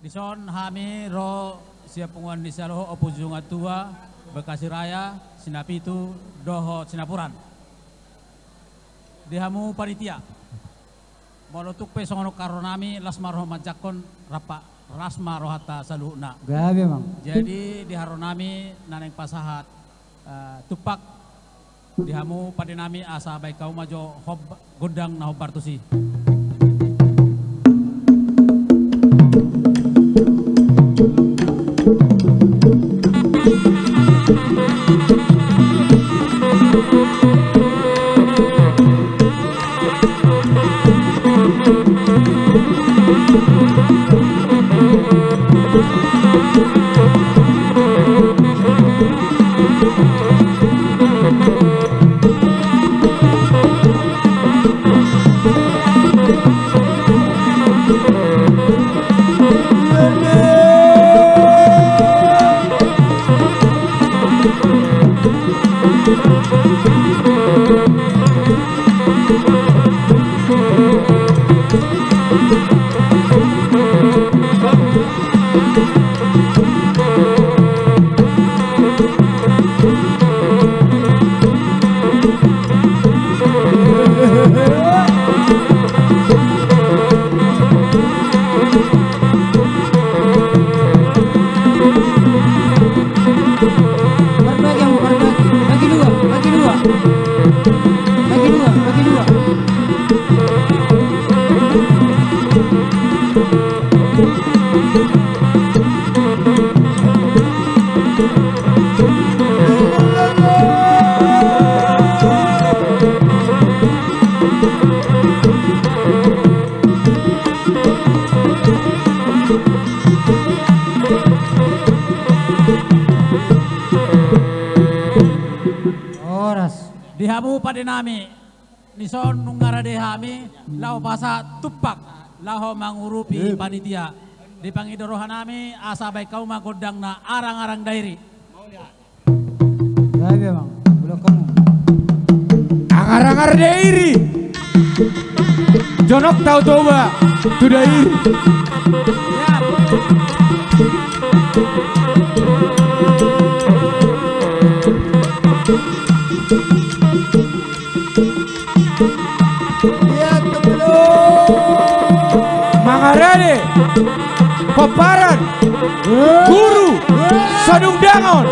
Dison hami ro siap penguan di saloho opujunga tua Bekasi Raya Sinapitu Doho Sinapuran. Dihamu panitia. Molotuk pesongono karonami lasmaroh majakon rapa rasma rohata saluhna. Gabe mang. Jadi diharonami naneng pasahat tupak dihamu padinami asa baik kau majo hob godang na hobartusi. Dihamu padinami nison nungarade hami lao pasa tupak lao mangurupi panitia dipangidorohanami asa baik kau magodang na arang-arang dairi. Gabe mang. Udah kamu. Angar-angar dairi. Jonok tahu toba tu dairi. Mangarane, Paparan, Guru, Sadung Dangon.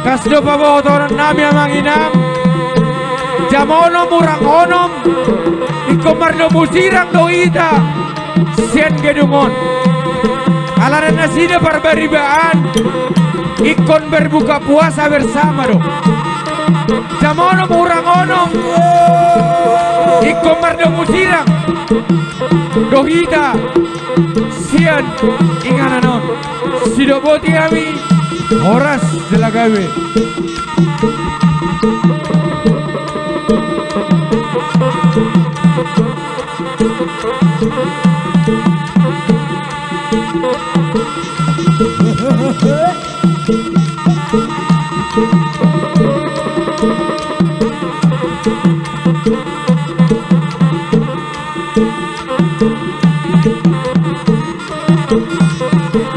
Kasdo pabotoran nami amanginam jamono murang onom ikomardo musirang doita sien gedumon alaran nasida barbaribaan ikon berbuka puasa bersama do jamono murang onom ikomardo musirang doita sien ingananon sidoboti kami Horas de la Gabe.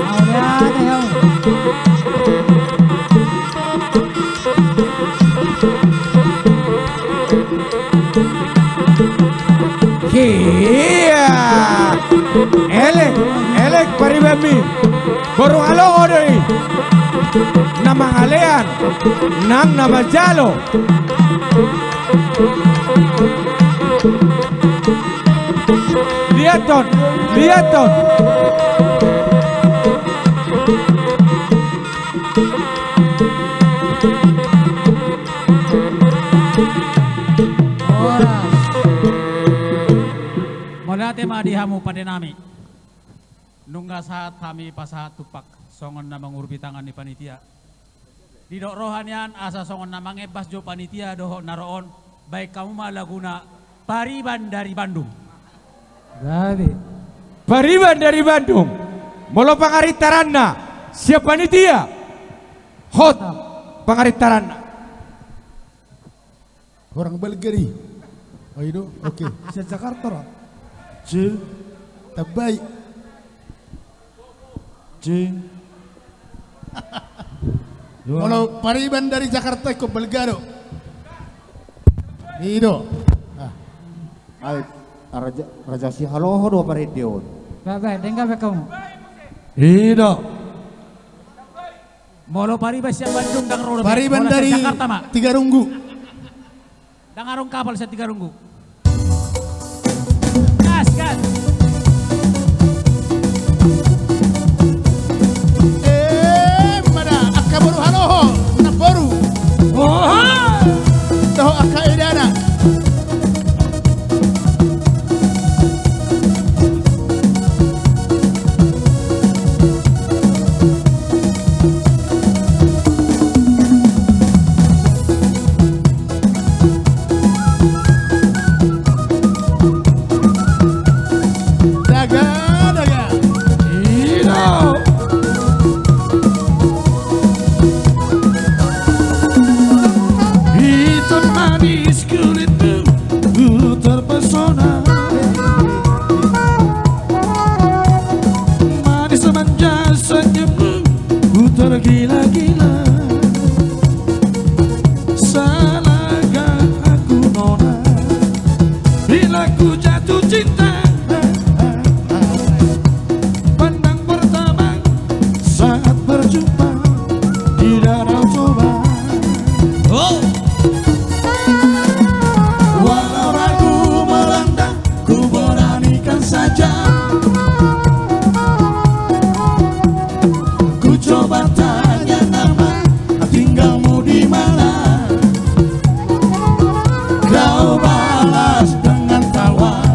Ahora, Borong alongo doi nama ngalean nang nama jalo lihat ton Oras. Mula tema dihamu pada nami. Nungga saat kami pasahat tupak songon na mangurbi tangan ni panitia. Di dok rohanian asa songon na mangebas jo panitia doho naroon baik kamu malaguna Pariban dari Bandung. Pariban dari Bandung. Molo pangaritaranna siap panitia. Hot pangaritaranna. Orang Belgari. Oh itu, oke. Saya Jakarta lah. Cing, terbaik. Cing. Kalau Pariban dari Jakarta ke Belgaro. Itu. Ay, Raja si haloho do paredeon. Baik, dengar kamu. Itu. Molo Pariban siap Bandung dang rodo. Pariban dari Jakarta mak. Tiga Runggu. Dangarong kapal sa Tiga Runggu. Gas. Mana akaboru haloho, naboru. Doho akaidana. Gila-gila salahkah aku nona bila ku jatuh cinta pandang pertama saat berjumpa di danau Toba. Walau ragu melanda ku beranikan saja ku coba tanya nama tinggalmu di mana. Kau balas dengan tawa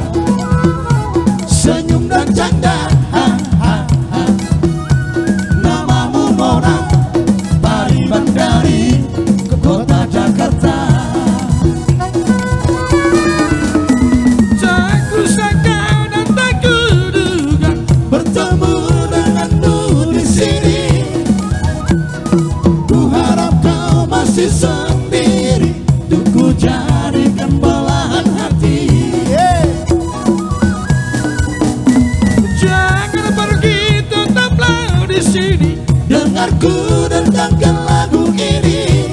senyum dan canda. Namamu Mona Pariban dari kota Jakarta. Tak kusangka dan tak kuduga bertemu denganmu di sini. Masih sendiri, tuh ku jadikan belahan hati. Jangan pergi, tetaplah di sini. Dengarku dendangkan lagu ini.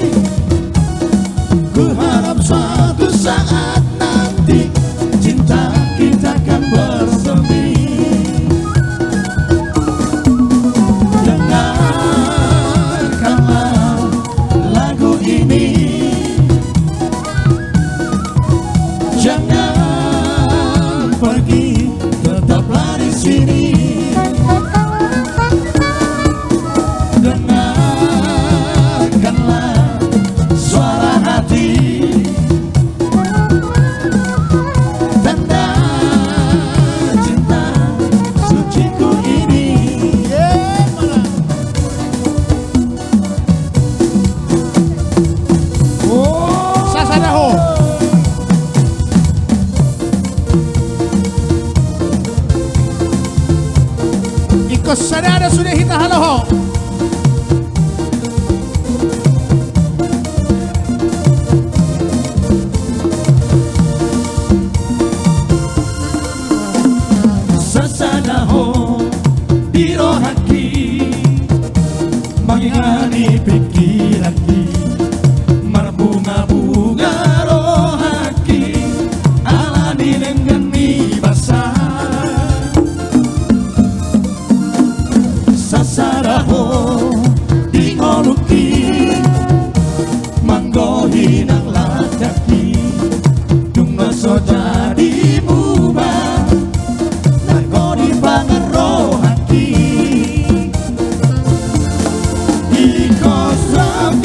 Ku harap suatu saat nanti cinta kita akan bersemi. Jangan pergi, tetaplah di sini. Dengarkanlah suara hati, tanda cinta suciku ini. Sasadaho. Sadada sudah hita haloho. Sasadaho biro haki mangingani pikiranki marbunga-bunga rohaki alani dengan basah. Sasada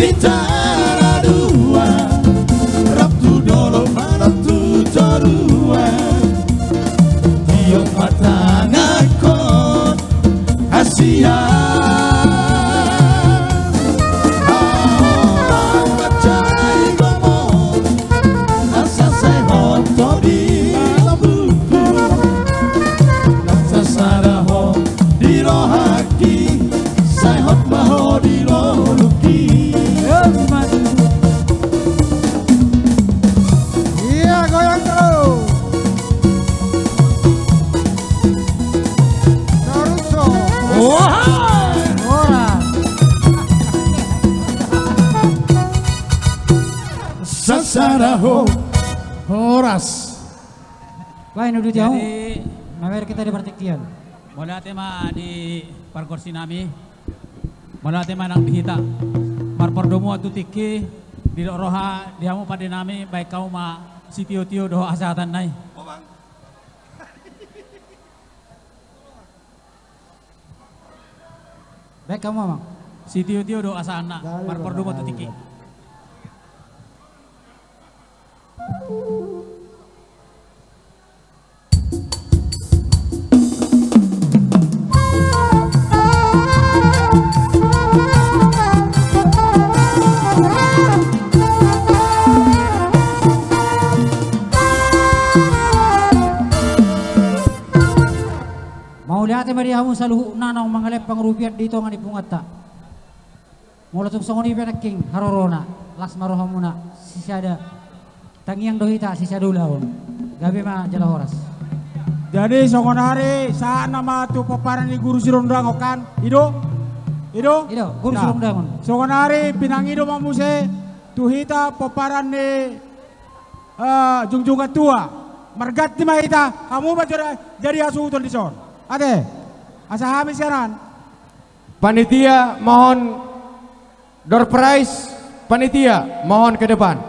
Bitara dua Rabtu dolo maratu dua Tiok mata ngakon Asia Orang macai ngomong Asa saya hoto di lambuku Asa saraho di rohaki Saya hot maho di loluki Iya, goyang terus. Caruso. Horas. Sasaraho Horas. Baik, udah jauh. Jadi Mari kita di pertikian. mula tema di parkorsi nami. Mula tema nang dihita. Marpordomo atu tiki di roha dihamu pada nami baik kau ma si tio doa asatan nai. Baik kamu, Mang. Si tio doa asana. Marpordomo atu tiki. Mau lihat mari kamu saluhu nanong mangalep pangrupiat dito nga dipungat ta. Mula tuk songoni penaking harorona las marohamuna sisada tangiang dohita sisada ulahon. Gabi ma jala horas. Jadi songonari saat nama tu paparan ni guru sirondang kan? Ido? Ido, guru Nah, sirondang. songonari pinangido mamuse tuhita paparan ni jungjungan tua. Margat di mahita, kamu ba jadi asuhuton di son? Ade, asa habis kanan. Panitia mohon door prize, panitia mohon ke depan.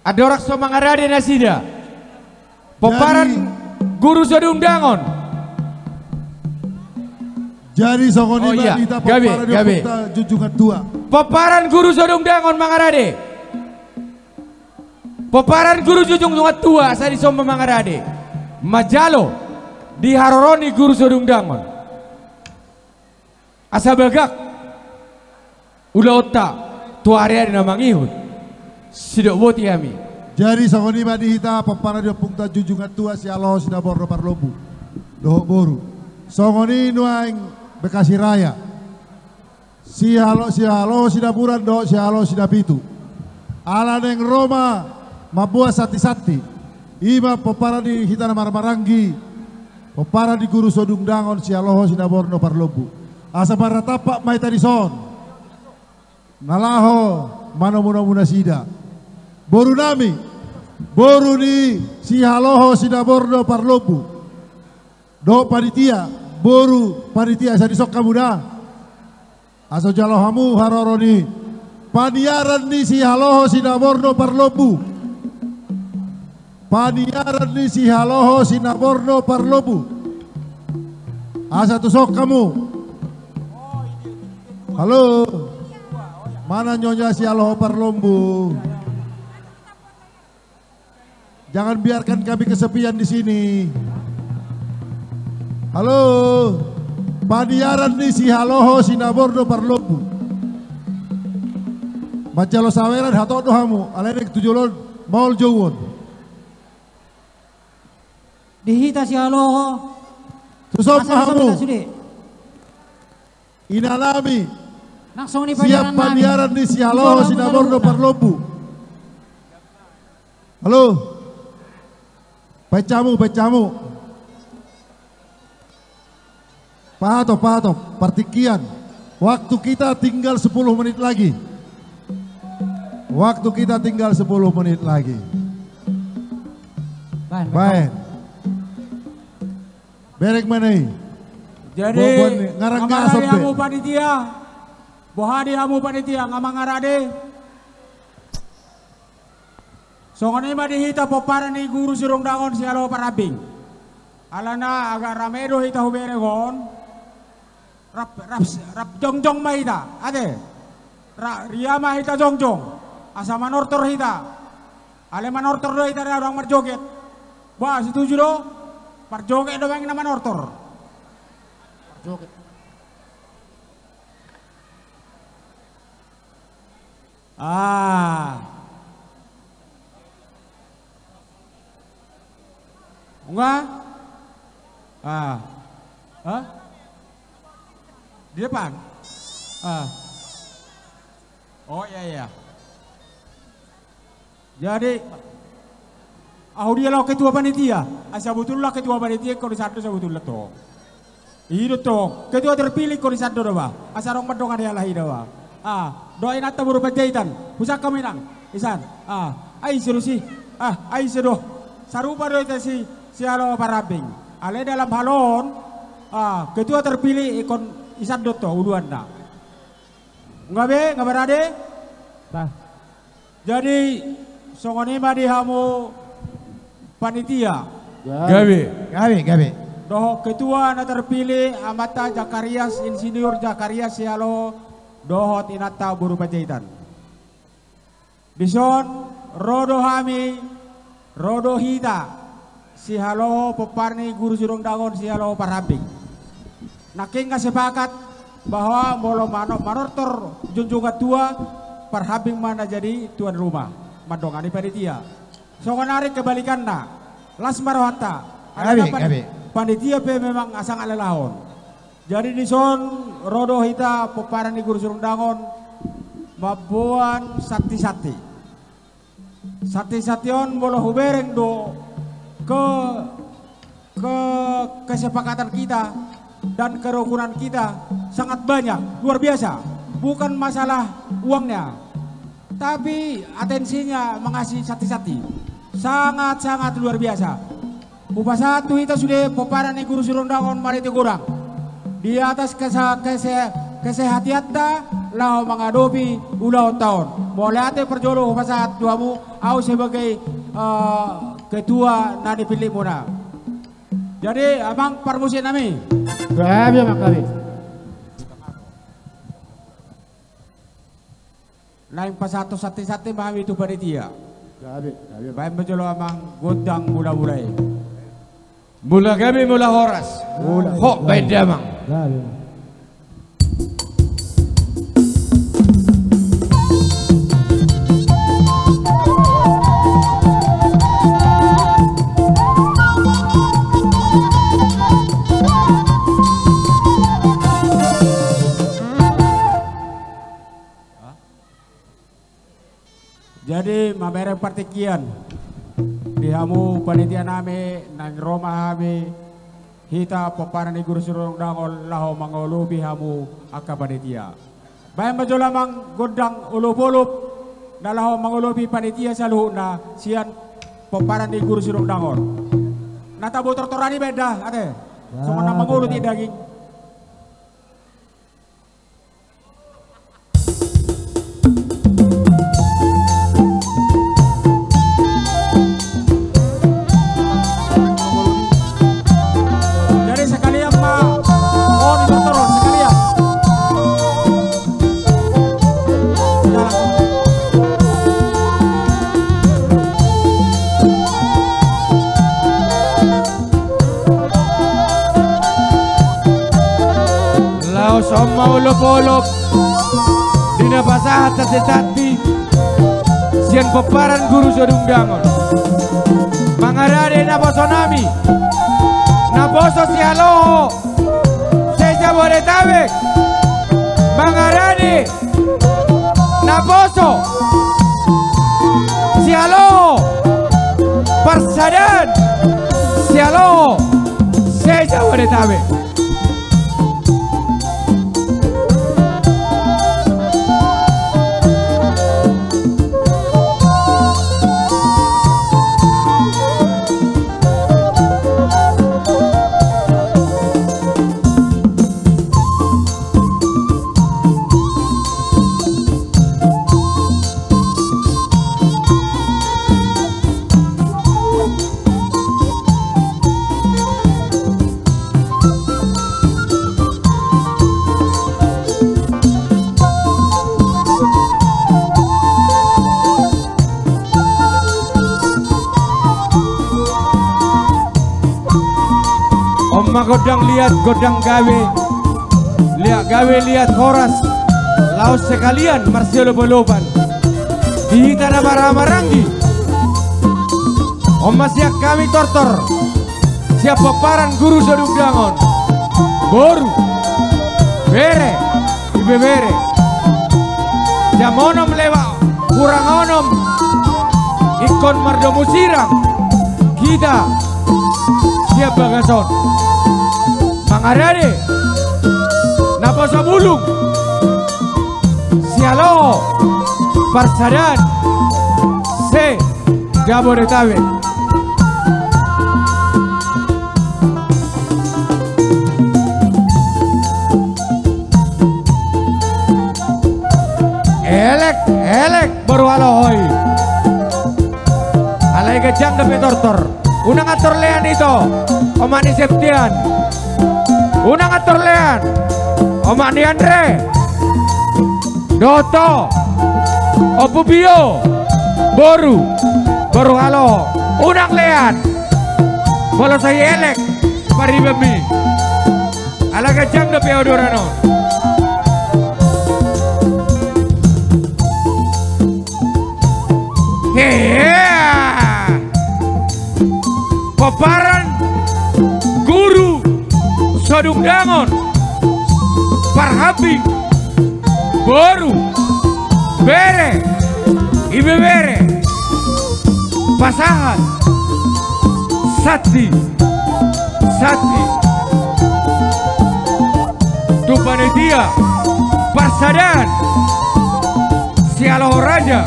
Ada orang semangarade nasida. Paparan guru sedundangon. Jadi songoni Oh iya, kita Gabi, paparan Gabi. kita junjungan tua. Paparan guru sedundangon mangarade. Paparan guru junjungan tua saya disomba mangarade. Majalo di haroroni guru sedundangon. Asa bagak. Ulah otak tuare ada namang ihut. Sidak boti kami. Jadi songoni hita paparan dia pungta junjungan tua si Allah sinabor parlobu. Dohok boru. Songoni nuang Bekasi Raya. Si halo sinaburan dohok si halo sinapitu. Ala neng Roma mabua sati-sati. Ima paparan di hita na marmaranggi. Paparan di guru sodung dangon si Allah sinaborno parlobu. Asa maratapak mai tadi son. Nalaho mano muna sida. Boru nami, boru ni si haloho sinaborno parlobu. Do panitia, boru panitia sa disok kamu dah. Aso jalohamu haroroni. Paniaran ni si haloho sinaborno parlobu. Paniaran ni si haloho sinaborno parlobu. Asa tusok kamu. Halo. Mana nyonya si haloho parlobu? Jangan biarkan kami kesepian di sini. Halo, paniaran ni si haloho sinaborno parlobu. Macalo saweran hato dohamu, alenek tujulon maul jowon. Dihita si aloho. Susop mahamu, Sudi. inalami, Langsung ni siap paniaran paniaran ni si haloho sinaborno parlobu. Halo, pecamu. Pahato, partikian. Waktu kita tinggal 10 menit lagi. Waktu kita tinggal 10 menit lagi. Baik. Berek manai. Jadi ngarang ngamari ngasop be. amu panitia. Bohadi amu panitia ngamangarade. Songoni mah dihita paparan ni guru sirong dangon si alo parabing. Alana agak ramedo hita huberegon. Rap jongjong mah hita. Ade. Riyama hita jongjong, asa manortor hita, ale manortor do hita orang marjoget, bah setuju do, marjoget do bang nama manortor. Marjoget. Enggak? Di depan? Oh iya. Jadi, dia lah ketua panitia. Sebetulnya ketua panitia kalau satu sebetulnya toh. Itu toh, ketua terpilih kalau satu dah bah. Asarong madong ada lah ida bah. Doain atta buru penjahitan. Pusaka kami nang. Isan. Ai seru sih. Ai seru. Sarupa do itu si halo parabing. Ale dalam halon. Ketua terpilih ikon isan do toh uluan na. Enggak berade? Jadi songoni madi hamu panitia. Gabe. Doh ketua na terpilih amata Jakarias Insinyur Jakarias Sialo dohot inata buru penjahitan. Bison rodo hami rodo hita si halo peparni guru surung dangon si halo parabing. Naking sepakat bahwa molo manortor junjungan tua parhabing mana jadi tuan rumah madongani panitia. Songonari kebalikan na las marohata panitia pe memang asang alalahon. Jadi di son rodo hita peparan di guru surung dangon mabuan sakti sation molo hubereng do ke kesepakatan kita dan kerukunan kita sangat banyak, luar biasa. Bukan masalah uangnya, tapi atensinya mengasih sati-sati. Sangat-sangat luar biasa. Upah satu kita sudah peparan di guru surung dangon mari kurang. Di atas kesehatan lau mengadopi ulang tahun. Boleh ate perjolo upah saat tuamu, aku sebagai ketua nadi pilih muna. Jadi abang permusin nami. Gabi. Lain pasatu sati-sati mahami itu panitia. Gabi. Baik berjolo amang godang mula-mulai. Mula kami mula horas. Hok baik dia mang. Jadi mabere partikian dihamu panitia nami nang Roma hami hita peparan di guru surung dangol laho mangolubi hamu aka panitia. Bayan bajola mang godang ulup-ulup na laho mangolubi panitia saluh na sian peparan di guru surung dangol. Natabu tortorani beda ate. Sungan na mangulut daging. Somma ulop-ulop dina pasahat sesati sian peparan guru surung dangon mangarade na boso nami na boso si aloho seja Bodetabek mangarade na boso si aloho Parsadan si aloho seja Bodetabek. godang lihat godang gawe, lihat gawe lihat Horas, laos sekalian Marcelo Boloban, dihita nama Marangi, Om Siak kami tortor, siap paparan guru Sodung Dangon, Boru, Bere, Ibe Bere, Jamonom lewat, kurang onom, ikon mardomu sirang, kita siap bagason, Mangarade, Naposa Bulung, Sialo, Parsadan, Se, Jabodetabek. Elek baru alohoy alai gejang ke tortor unang atur lean itu Omani Septian unang atur lean Omani Andre Doto Opubio baru halo unang lean bolos saya elek pari bemi alai gejang ke Peodorano. Paparan guru Sodung Dangon Parhabi Boru Bere Ibe Bere Pasahan Sati Tupanitia Parsadan Sialoh Raja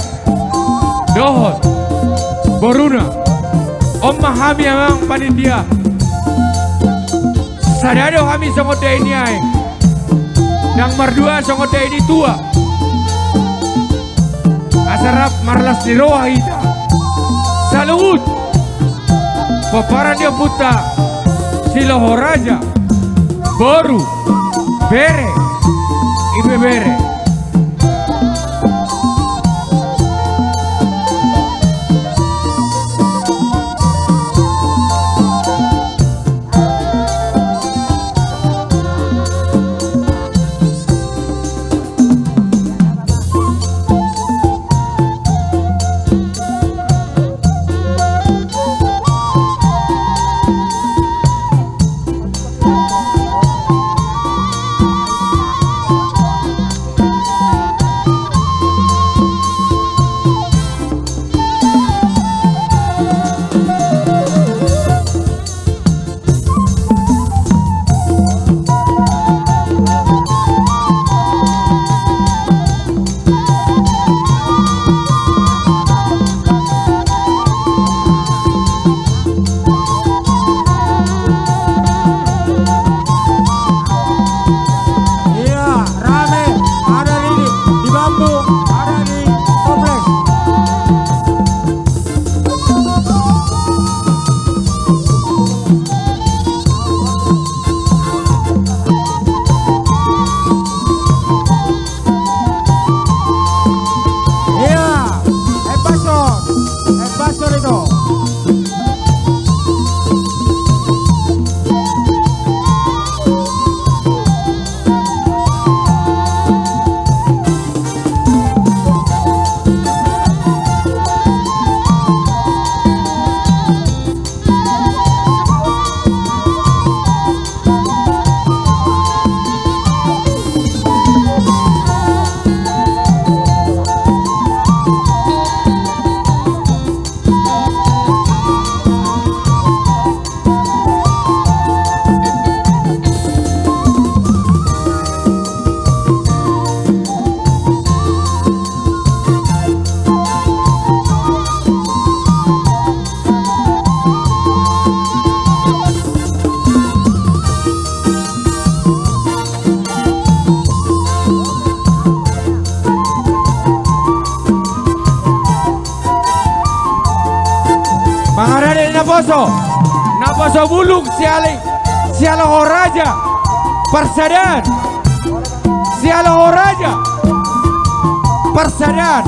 Dohot Boruna Om Mahami amang panitia Sadado kami songote ini ay Nang mardua songote ini tua Asarap marlas di roa ita Salut Paparan dia puta Siloho Raja Boru Bere Ibe Bere Naposo Bulung Sialoho Raja Parsadan Sialoho Raja Parsadan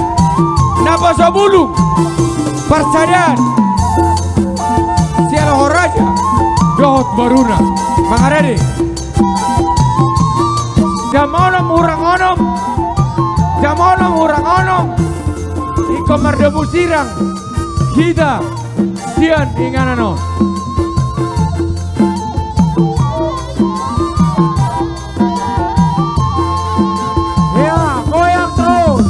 Naposo Bulung Parsadan Sialoho Raja dohot baruna mangarade jamonom urang-onom jamonom urang-onom iko mardemu sirang kita sian inganano Ya, goyang terus.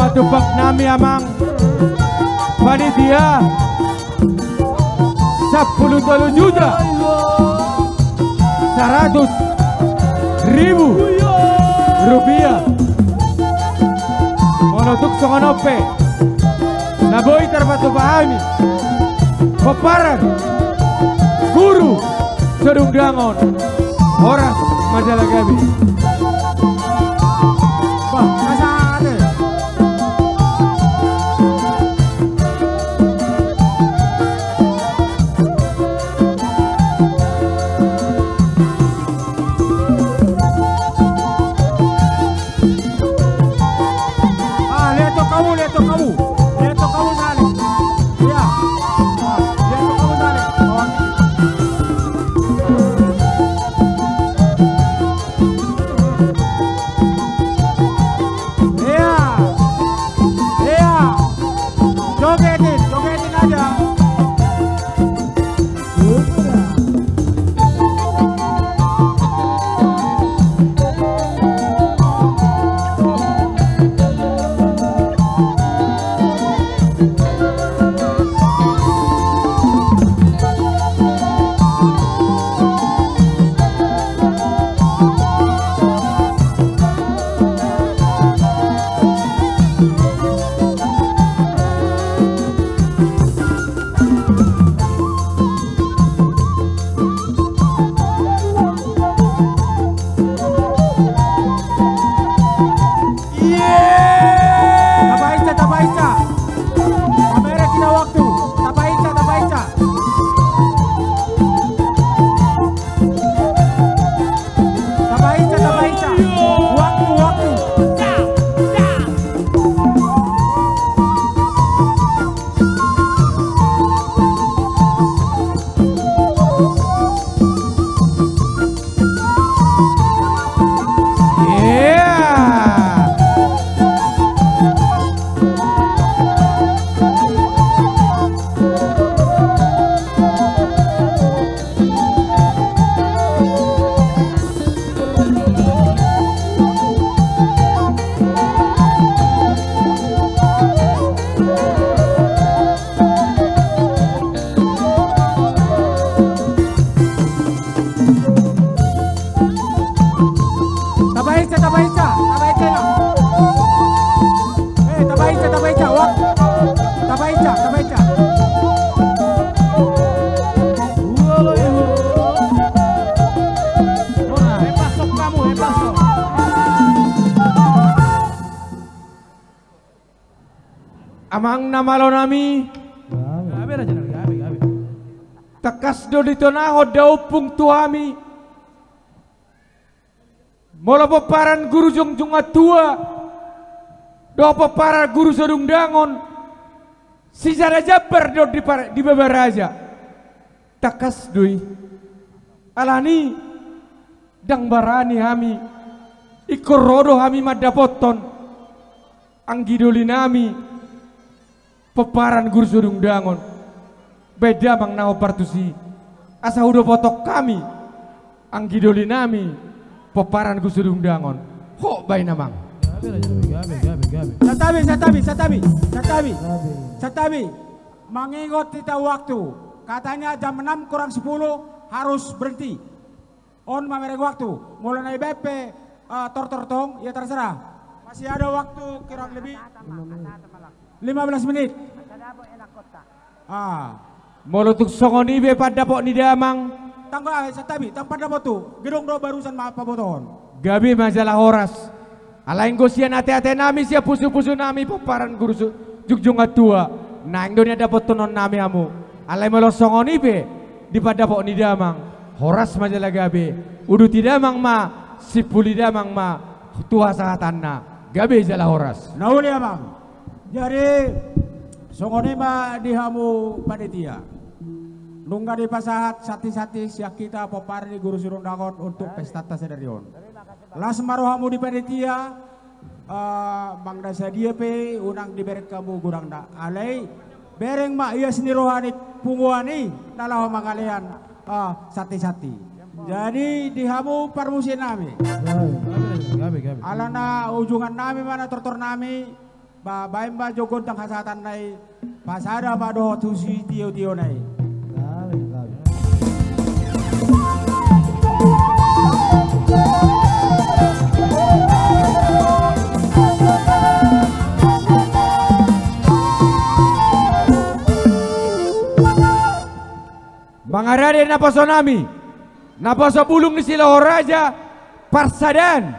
Tupak nami amang panitia 10 juta 100.000 rupiah monotuk songonope naboy terpatu pahami peparan guru sedungdangon Horas Majalah Gabi Amang namalo nami takas do dito na ho daw pung tuami mola paparan guru jongjong atua do paparan guru sedungdangon si jara jabar do di babaraja takas doi alani dang barani hami ikorodo hami madapoton anggidoli nami peparan guru sedungdangon beda mang nao partusi asa udah potok kami anggidoli nami peparan guru sedungdangon ho bayi namang Satabi mengingat kita waktu katanya jam 6 kurang 10 harus berhenti on mamereng waktu mulai naik BP tor-tor-tong ya terserah masih ada waktu kurang lebih 15 menit molutuk songoni be pada pok ni damang tangga satabi tang pada potu gedong do barusan ma paboton gabi majalah horas. Alain gosian ate-ate nami siap pusu-pusu nami paparan guru jugjung atua. Nah Indonesia dapat tonon nami amu. Alain melosongoni pe di pada pok ni damang. Horas majalah gabi. Udu tidak mang ma sipuli damang ma tua sahatanna. Gabi jalah horas. Nauli amang. Jadi songoni ma dihamu panitia. Nungga di pasahat sati-sati siak kita popar di guru surung dakon untuk pesta tasadarion. Las marohamu di panitia Bang Dasa dia pe unang diberek kamu gurang da alai bereng mak iya seni rohani punguani dalam mangalian sati-sati. Jadi dihamu parmusin nami. Alana ujungan nami mana tortor nami baim ba jogon tang hasatan nai pasada ba do tusi tio nai. Mangarade naposo nami, naposo bulung di Silohoraja, Parsadan,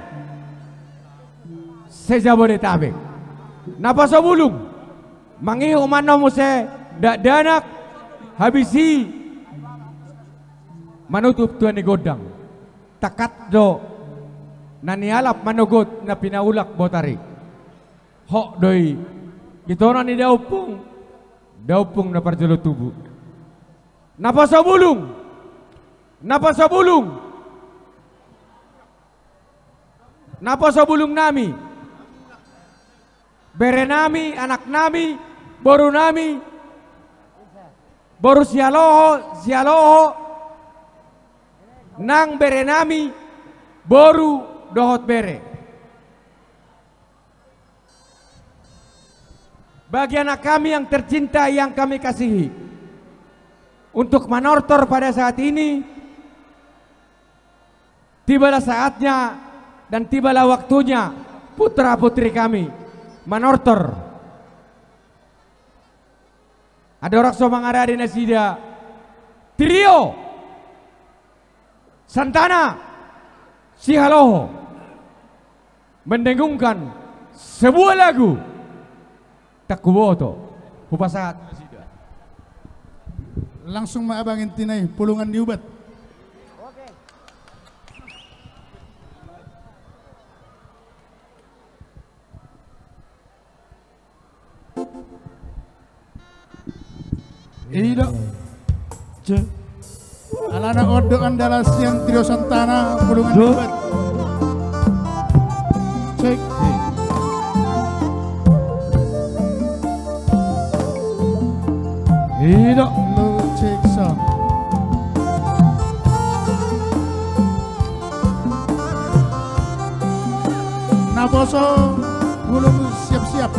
Sejabodetabek. Naposo bulung, mangihu manomu se danak habisi manutup tuan ni godang, takat do nanialap manogot na pinaulak botari. Hok doi, gitonan ni daupung na parjolo tubuh. Naposo bulung nami, bere nami, anak nami, boru nami, boru sialoho, nang bere nami, boru dohot bere. Bagi anak kami yang tercinta yang kami kasihi, untuk manortor pada saat ini, tibalah saatnya dan tibalah waktunya putra putri kami manortor. Ada orang somangara di Nasida trio Santana Sihaloho mendengungkan sebuah lagu Takuboto Hupasaat. Langsung maabangin tinay, pulungan diubat. Iya. Alana odo andalas yang trio Santana, pulungan diubat. Cek. Iya. Naposo belum siap-siap.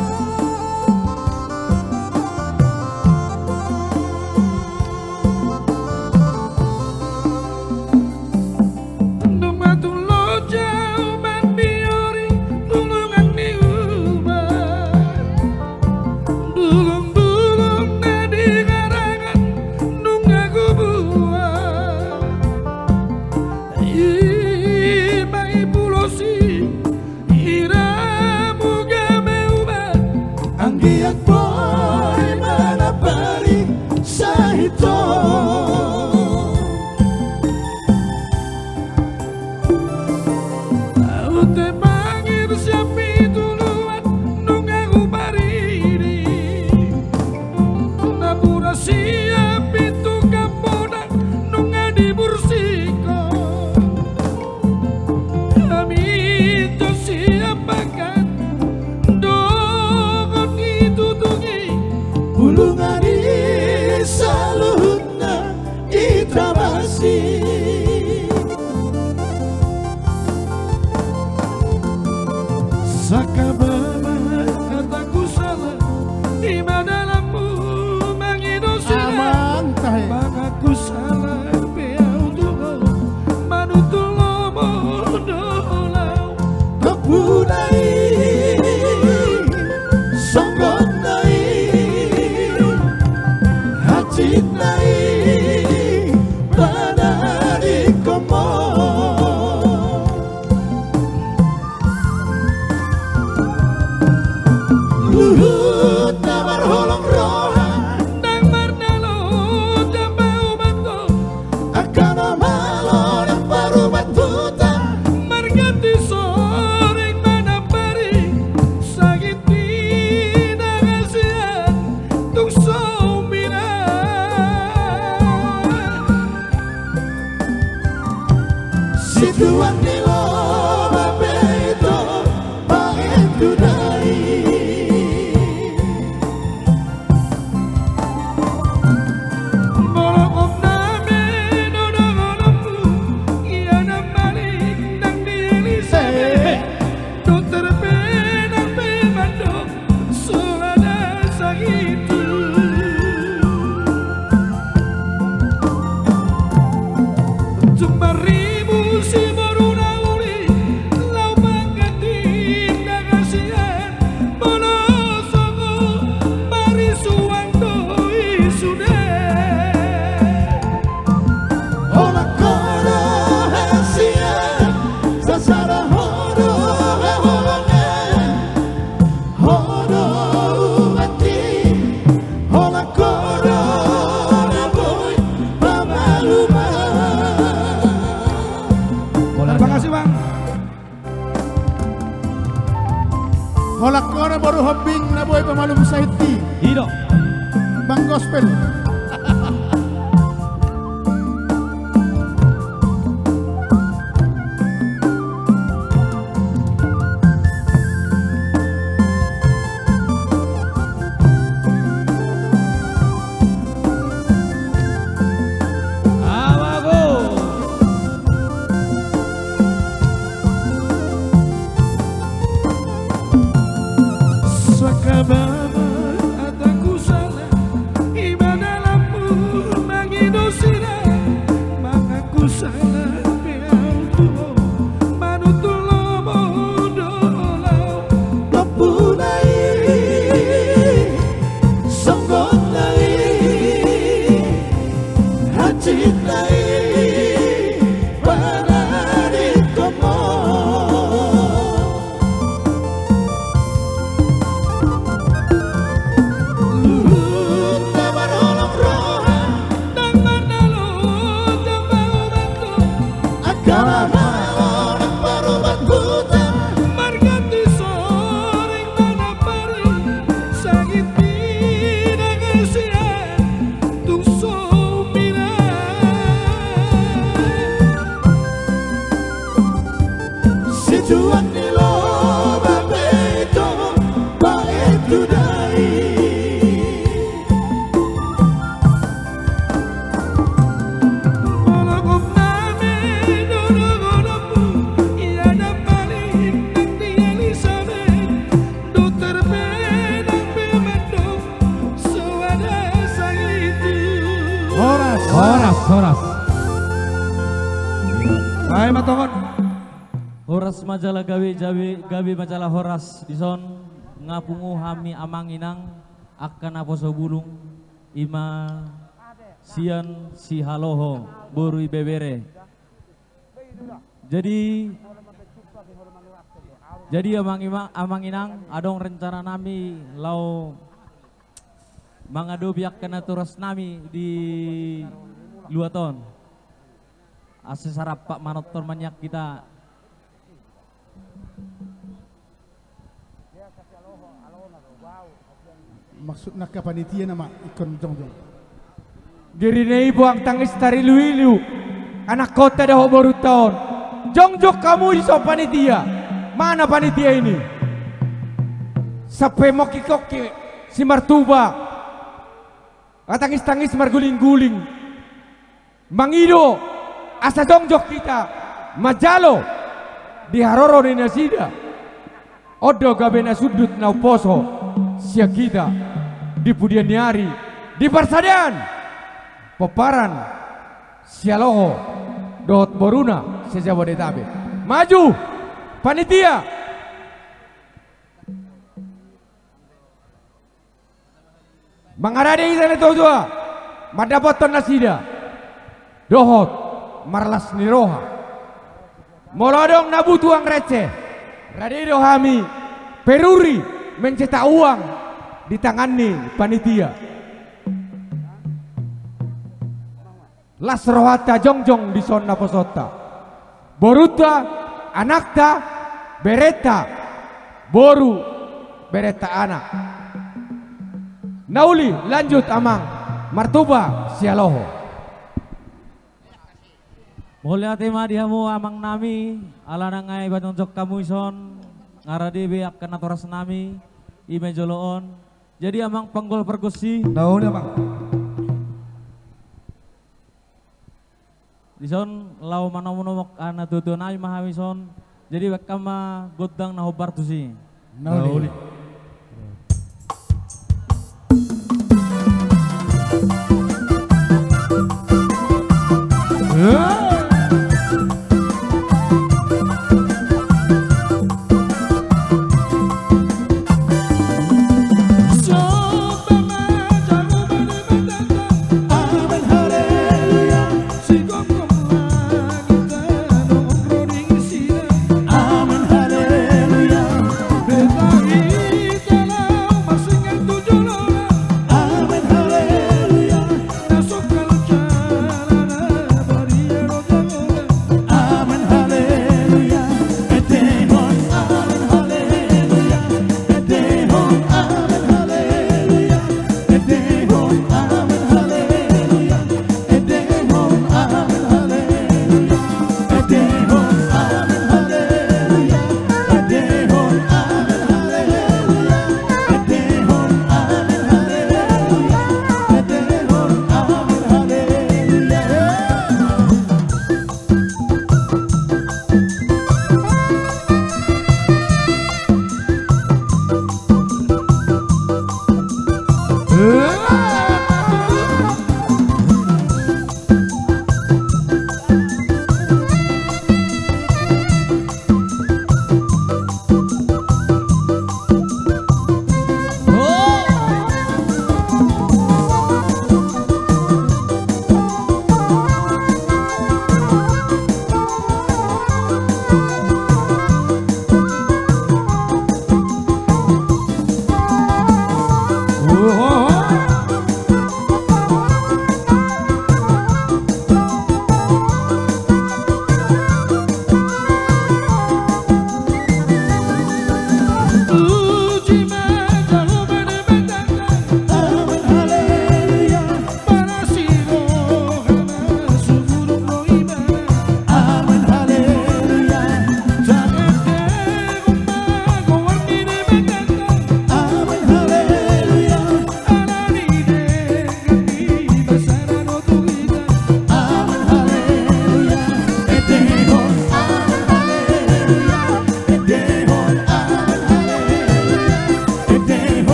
Sakabama kataku salah di dalammu mengidosi Bang Gospel. Hai matongon. Horas majalah gawe majalah horas dison ngapungu hami amanginang akan aposo bulung ima sian si haloho borui bebere. Jadi amanginang adong rencana nami lau mangado biak kena turas nami di luaton. Ase sarap Pak Manotor manyak kita. Maksudnya ke panitia nama ikon jongjong. Girinei buang tangis tari luilu. Anak kota dah baru tahun. Jongjok kamu di so panitia. Mana panitia ini? Sampai moki-koki si martuba. Tangis-tangis marguling-guling. Mangido asa jongjok kita majalo di haroro ni nasida odo gabena sudut na poso sia kita di pudian nyari di persadian peparan sialoho dot boruna sia Jabodetabek maju panitia mangarade izan itu dua madapoton nasida dohot marlas niroha molodong nabu tuang receh radido hami peruri mencetak uang di tangani panitia las rohata jongjong di sonna posota boruta anakta bereta boru bereta anak nauli lanjut amang martuba sialoho. Mulya tema dihamu amang nami ala nangai banonjok kamu ison ngarade beak kena toras nami ime joloon jadi amang panggol pergusi Daun ya Bang. dison lau manomonomok ana tutu nami mahamison jadi wakama godang na hobar tusi Nauli. Amin haleluya,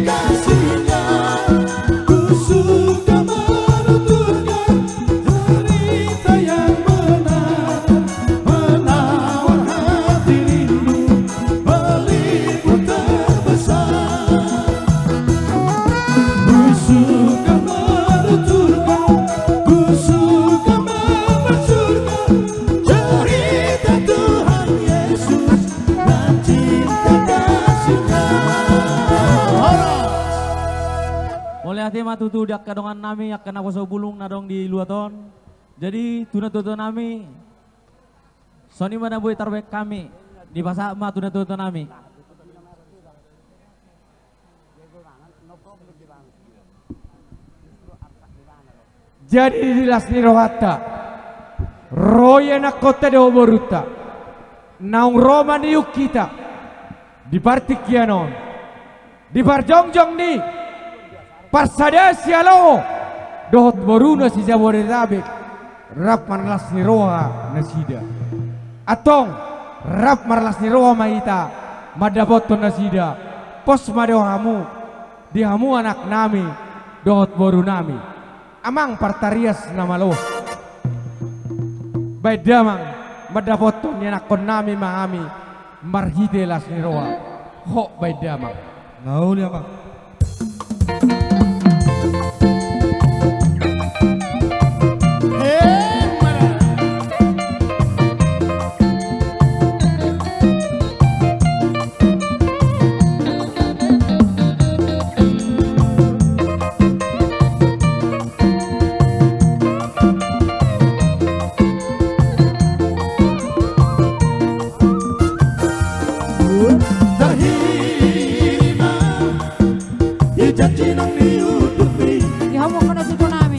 kasihnya, ku suka menuturkan cerita yang benar, menawar hati rindu pelipur terbesar. Ku suka menuturkan, ku suka memacurkan cerita Tuhan Yesus dan cinta kasihnya. Oleh hati matu tu dak kadongan nami akan aku so bulung nadong di luaton. Jadi tuna-tuna nami Sony mana boleh tarbek kami di pasar ma tuna-tuna nami. Jadi dilas ni rohata roya na kota de oboruta naung Roma ni yuk kita di partikianon di parjongjong ni parsada sialo dohot boruna si jabore rabe rap marlas ni roha nasida atong rap marlas ni roha mahita madaboto nasida pos madohamu dihamu anak nami dohot boru nami amang partarias nama lo baik damang madaboto ni anak kon nami mangami marhide las ni roha ho baik damang Nauli abang. Janji nang diutupi Dihamu kena tutu nami.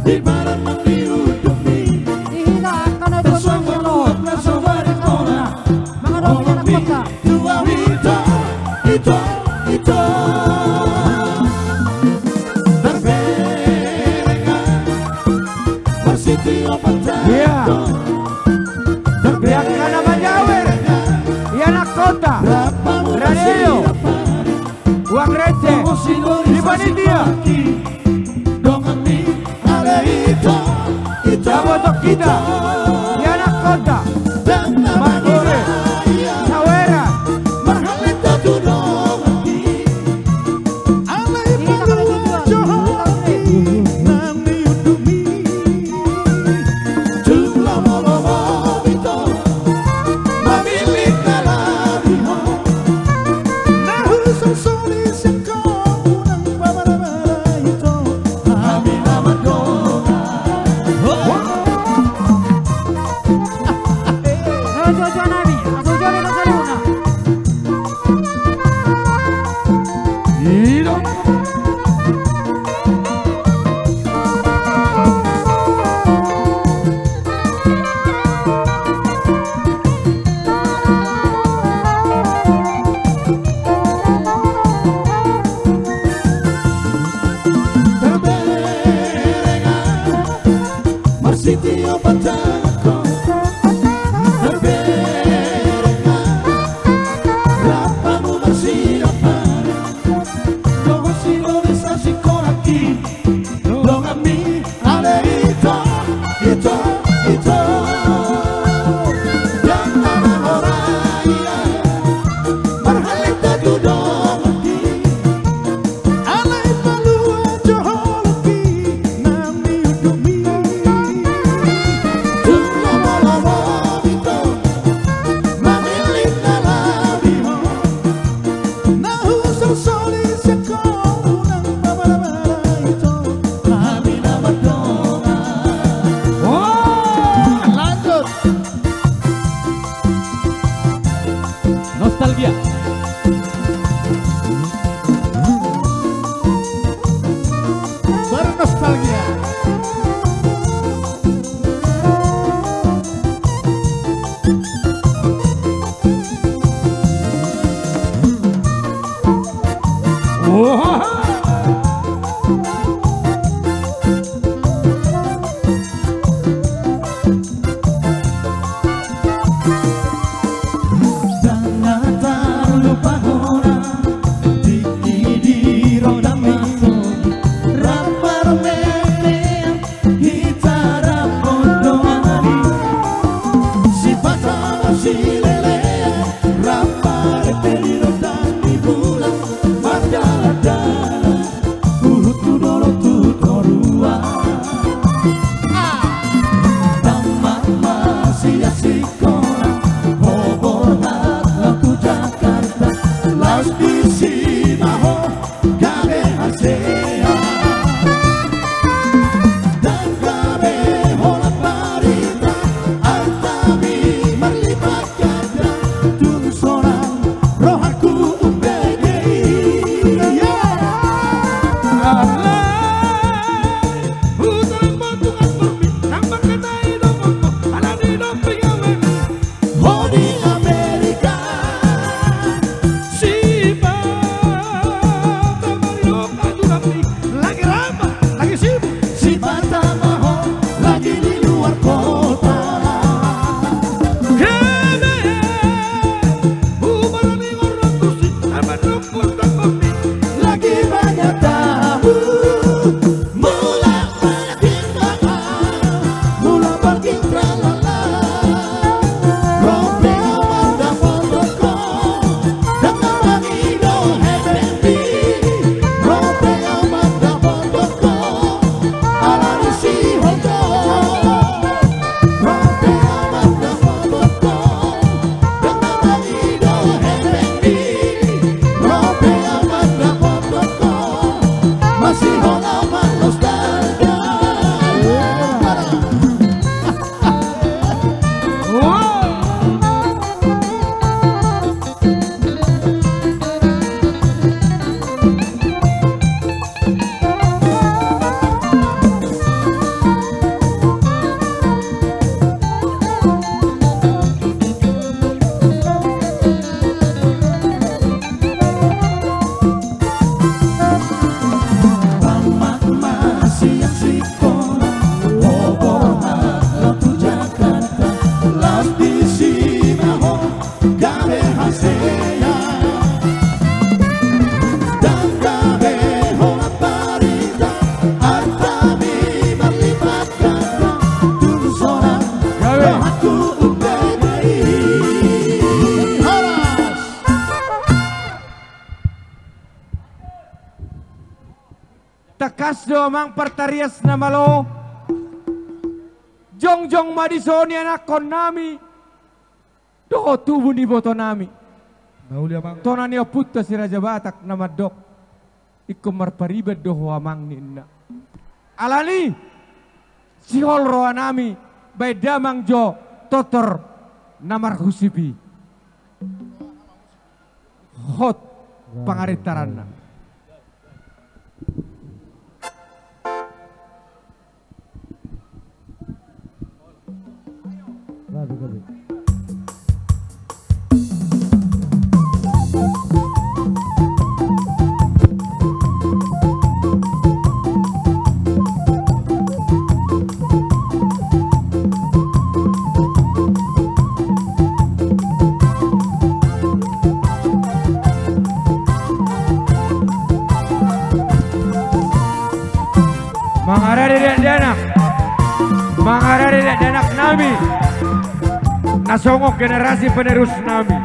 di barat nang diutupi Dihita kena tutu nami lo. sobari kona Mga dong anak kota. tua ito terberengan bersitio Iya. pantai Yang kana majawer ya anak kota radio uang receh di panitia Jabotok kita di anak kota Makire Sawera Sitio Pataco terberengan rapamu bersiapan Dogo silo desa sikoraki Dongami ale ito yang nama oraya marhalik tadu dongaki ale palua joholoki nami udumi Nostalgia. Bernostalgia. Jangan terlupa takasdo amang partarias na malo, jongjong madisoni anak kon nami, doho tubuh ni boto nami. Nauli amang. Tonani oputta si Raja Batak na madok, ikum marparibad doho amang ninna. Alani, si holro anami, bay damang jo, totor, namar husipi. Hot, pangaritaran na. Gabi. Mengarah dari anak nami, nasongok generasi penerus nami.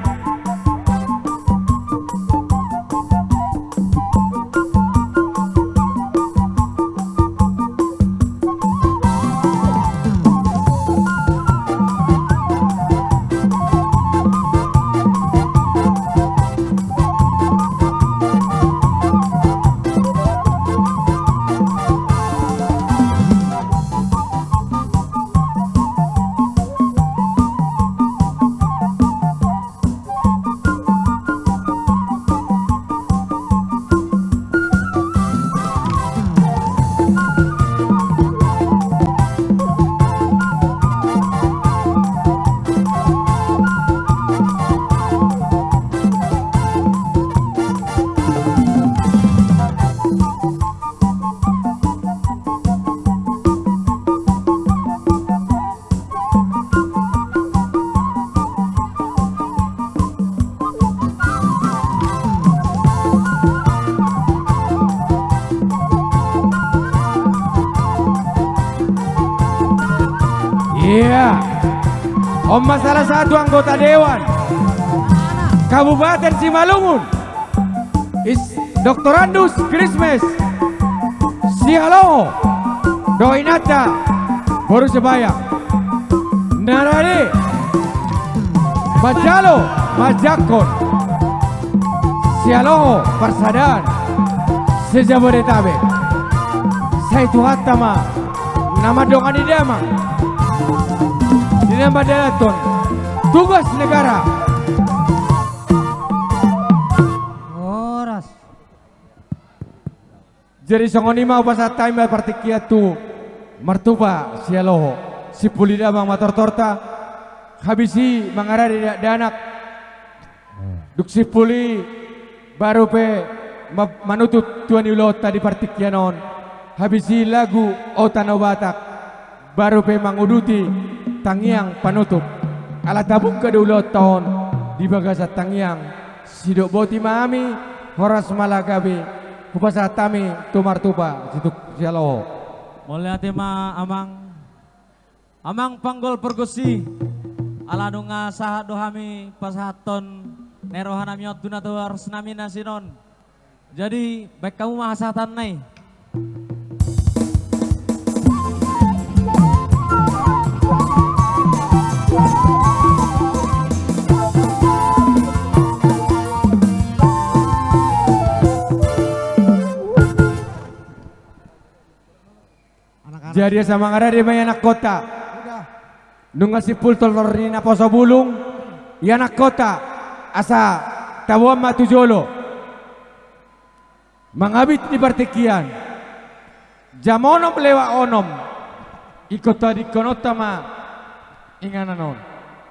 Iya, Oma salah satu anggota Dewan Kabupaten Simalungun, Dr. Andus Christmas Sialoho Doinata Boru Sebaya Narade Majalo Majakon Sialoho Parsadan Sejabodetabek Saya Tuhatama nama dongan idama Dinama Dalaton tugas negara. Oras. Jadi songoni mau pasat time partikiatu martupa sialoho si pulida bang motor torta habisi mengarah di danak duk si puli baru pe manutut tuan ulot tadi partikianon habisi lagu Otano Batak baru pe manguduti tangiang panutup alat tabung kedulot tahun di bagasa tangiang sidok boti mami horas malagabi kupasa tami tumartupa situk sialoho Mulai tema amang panggol pergusi ala nunga sahat dohami pasahaton nerohanami otuna tuar senami nasinon jadi baik kamu mahasatan nai. Jadi sama ngara di anak kota nunga si pul tolor ni na poso bulung ya anak kota asa tawam matujolo mangabit di partikian jamonom lewa onom ikut tadi konota ma ingananon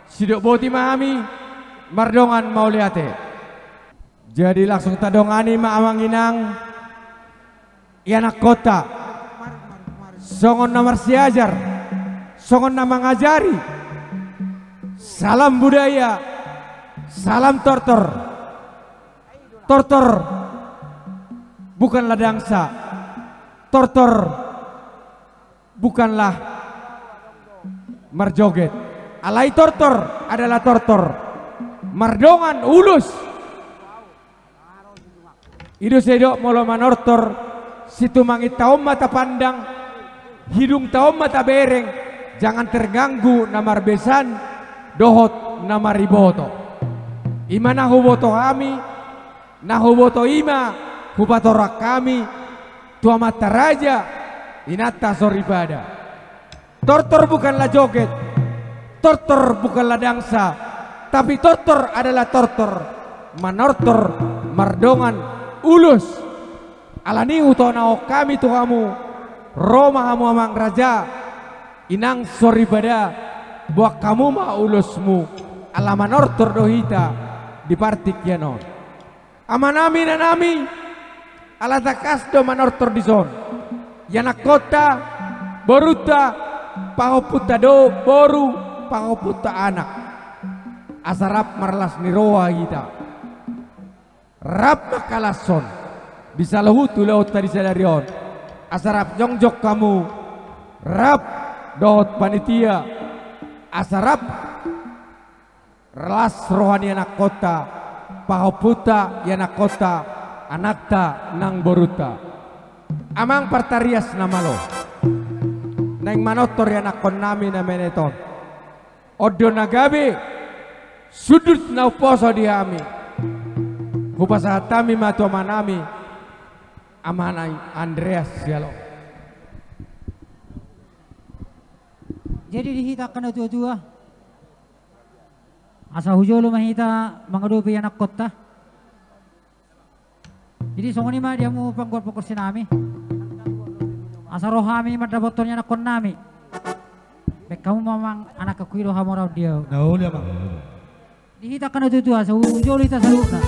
sidok boti mahami mardongan mau liate jadi langsung tadongani ma amanginang ya anak kota songon nomor siajar, songon nama ngajari, salam budaya, salam tortor, tortor bukanlah dangsa, tortor bukanlah marjoget, alai tortor adalah tortor, mardongan ulus, idu sedok molo manortor, situ mangit taom mata pandang, hidung taom mata bereng, jangan terganggu namar besan, dohot namar riboto. Ima nahuboto kami, nahuboto ima, hubatorak kami, tua mata raja, inata soribada. Tortor bukanlah joget, tortor bukanlah dansa, tapi tortor adalah tortor, manortor, mardongan, ulus. Alani utonao kami tuhamu, Roma hamu amang raja, inang soribada, buat kamu ma ulusmu, ala manortor dohita, di partik yanon. Amanami nanami, ala takas do manortor di zon, yanak kota, boruta, pahoputa do, boru, pahoputa anak. Asarap marlas niroa kita. Rap makalason. Bisa lehutu laut tadi sadarion. Asarap jongjok kamu. Rap dohot panitia. Asarap relas rohani anak kota. Pahoputa yanak kota. Anakta nang boruta. Amang partarias namalo. Neng manotor yanak konami na meneton. Odo nagabe. Sudut na uposo dihami. Hupasahatami matu manami. Amanay Andreas Yalo. Jadi dihitakan na tua-tua. Asa hujolo mahita mangadupi anak kota. Jadi songoni mah dia mau pangguat pokok sinami. Asa rohami madabotornya anak kon nami. Bek kamu mamang anak kekuiro hamorau dia. Nah, udah bang. Dihitakan na tua-tua. Sa hujolo ita saluna.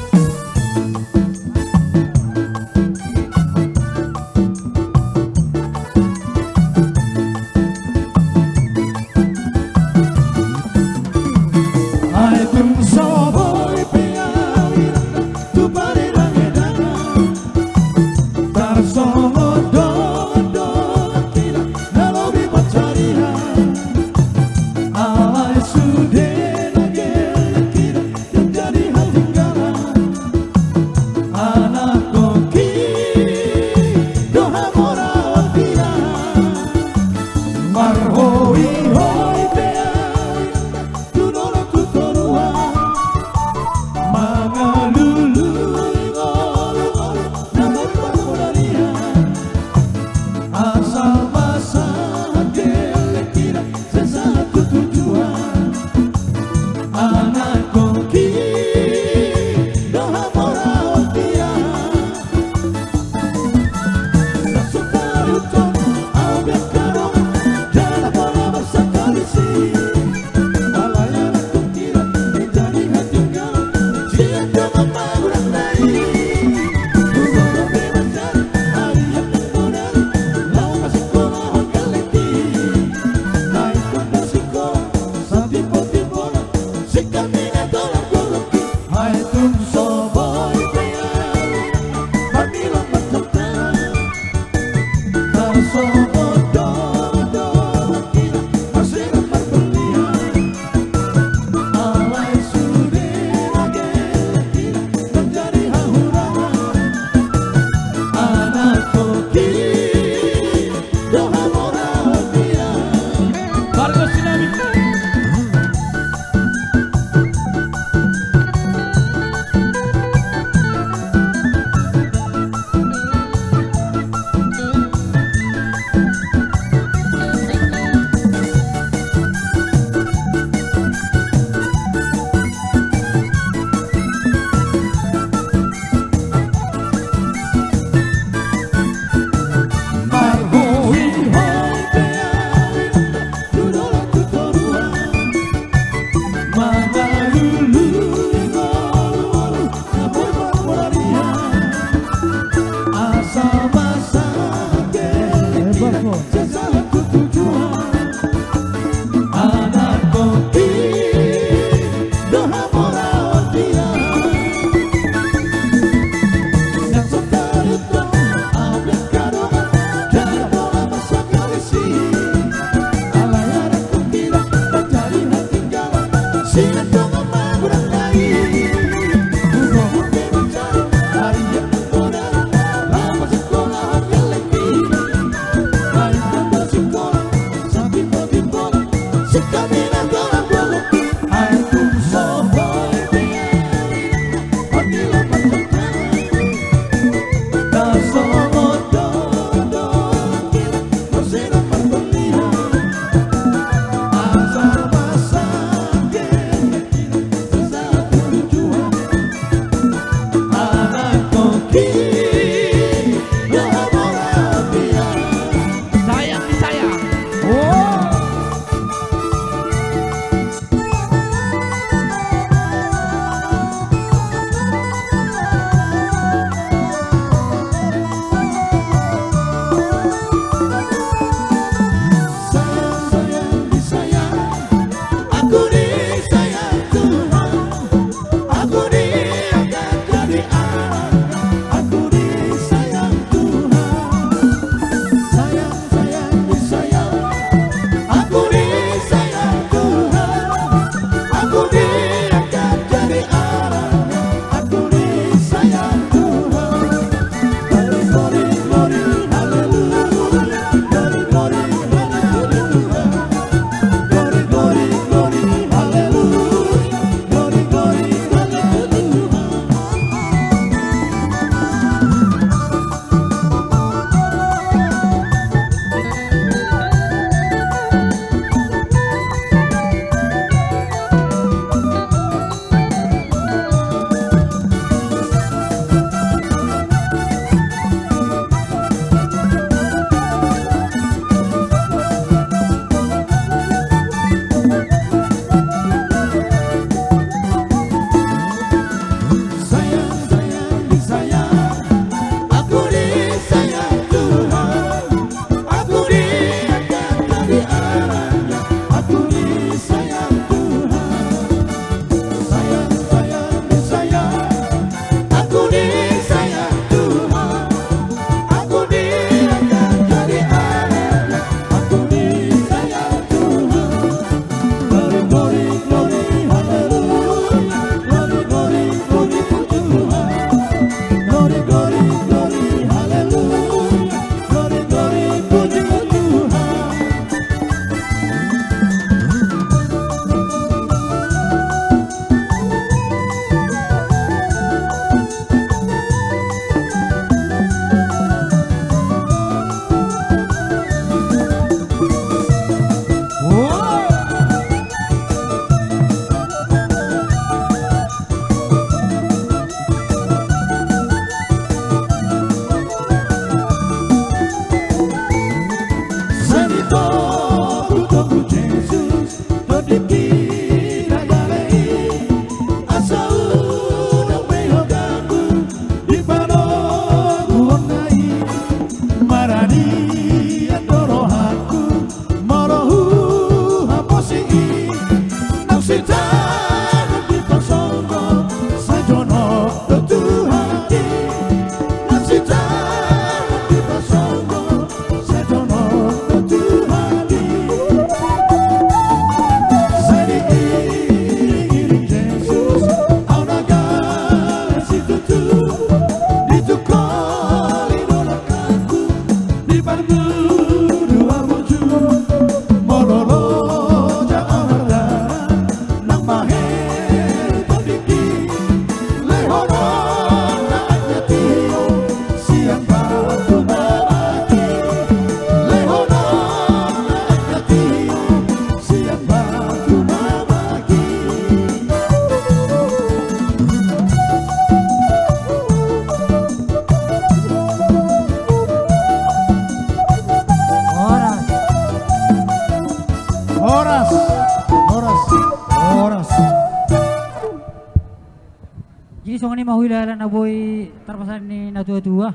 song ni mahula na boy terpasan ni natua-tua.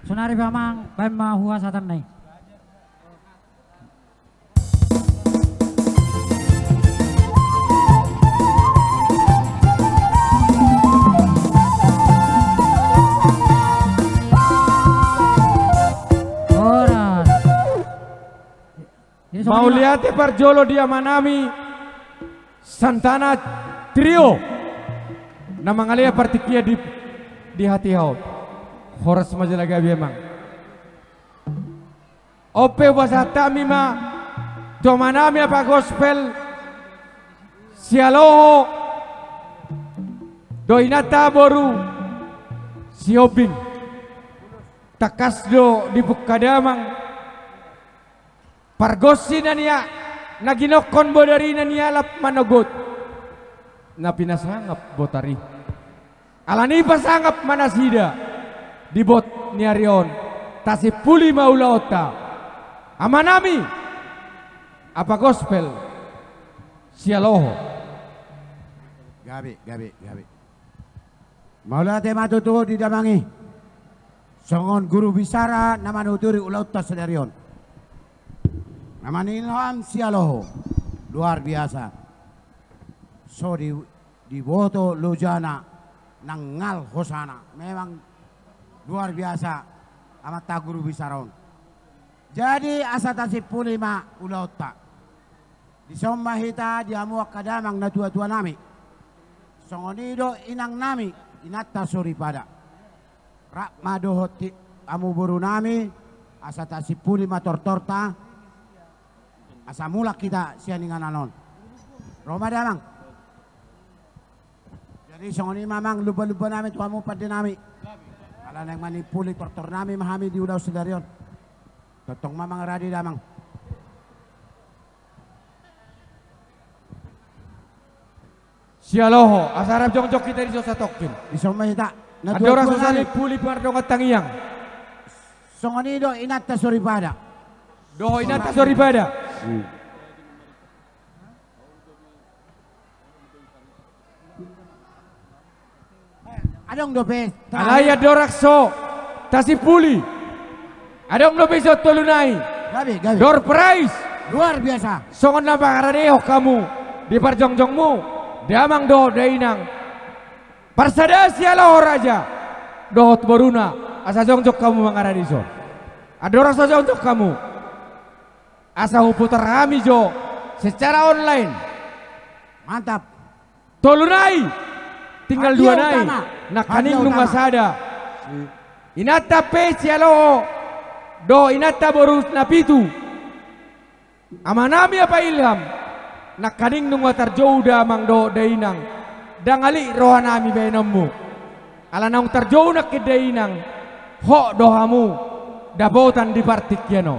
Sonari pamang baim mahua satan nai. Mauliate Parjolo dia Manami Santana Trio nama ngalia partikia di hati hau horas majalagabi emang ope wasata mima to Manami apa gospel sialoho doinata boru siobing takasdo di Bukadamang Pargosi na niya, naginokon bodari na niya lap manogot. Na pinasangap botari. Alani pasangap manasida. Di bot ni Arion. Tasi puli maulaota. Amanami. Apa gospel? Sialoho. Gabi. Maulate matutuo di damangi. Songon guru bisara na manuturi ulauta sedarion. Nama Ilham Sialoho luar biasa. So di boto lojana nangal hosana memang luar biasa amat guru bisaron. Jadi asatasi pulima ulauta di somma hita diamu kadamang na tua-tua nami. Songonido inang nami inatta sori pada. Rak madohoti amu buru nami asatasi pulima tortorta. Asa mulak kita sianingan anon. Roma damang. Jadi songoni mamang lupa-lupa namin tuamu pada nami. Kalau nang manipuli tortor nami mahami di udaw sedarion. Totong mamang radi damang. Sialoho asarap jongjok kita di sosa tokin. Isong mahita. Adora sosali puli pardongat tangiyang. Songoni do inatta soripada. Doho inatta soripada. Adong dope. Alaya dorakso tasipuli. Adong dope so tolunai. Gabi. Door prize. Luar biasa. Songon na bakaradeo kamu di parjongjongmu. Damang do dainang. Parsada sialoho raja. Dohot boruna. Asa jongjok kamu mangaradiso. Adorakso jongjok kamu. Asa putar kami jo secara online. Mantap. Tolunai tinggal Hadiah dua nai. utama. Nak kaning Hadiah nung utama. masada. Inata pe sialo. Do inata borus napitu. Amanami apa ilham. Nak kaning nung watar jauda mang do dainang. Dangali rohanami benommu. Ala nang tarjau nak kedainang. Ho dohamu dabotan di partik yano.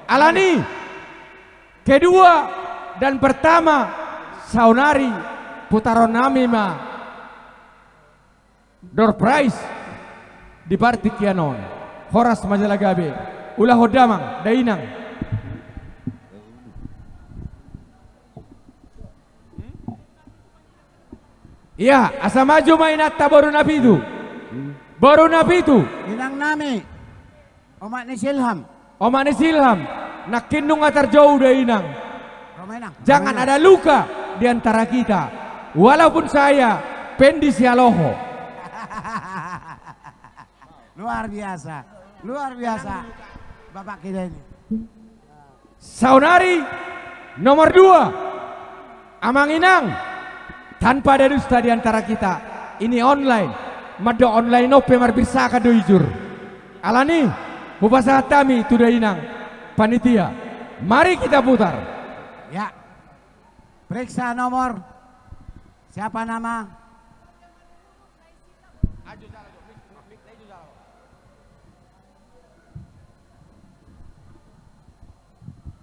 Alani kedua dan pertama saunari putaron nami ma door prize di partik yanon horas majalagabe ulah hodamang dainang iya asa maju mainata baru napitu Inang nami. Omak ni Silham. Omane silham nakinung atar jauh dainang. Romainang. Jangan ada luka di antara kita. Walaupun saya Pendi Sialoho. Luar biasa. Bapak kita ini. Saunari nomor 2 Amanginang tanpa ada dusta di antara kita. Ini online. Mado online ope marbisa kadoijur. Alani Bupasa Tami Tudainang panitia. Mari kita putar. Ya. Periksa nomor. Siapa nama?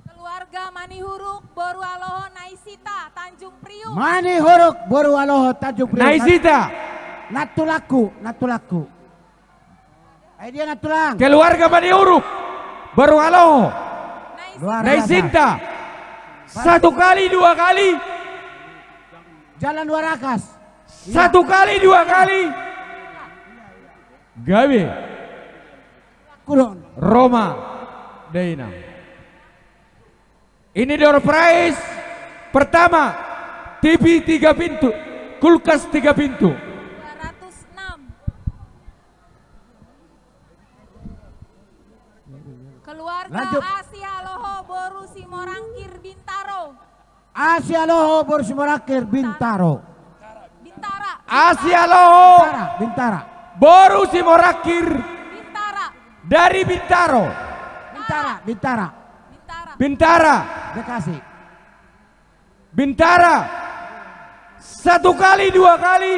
Keluarga Manihuruk Boru Aloho Naisita Tanjung Priuk. Manihuruk Boru Aloho Tanjung Priuk. Naisita. Natulaku. Dia natulang. Keluarga Manihuruk Boru Aloho Luar biasa. Naisinta. 1 kali 2 kali. Jalan Warakas. 1 kali 2 kali. Gabe Kulon. Roma Dainang. Ini door prize pertama, TV 3 pintu, kulkas 3 pintu. 206. Keluarga Lanjut. Asia Loho Boru Simorangkir Bintaro. Asia Loho Borsimorakir Bintaro. Bintara. Asia Loho Bintara. Boru Simorakir Bintara. dari Bintaro. Bintara. Bintara. Bintara. Bintara. Bekasi. Bintara. 1 kali 2 kali.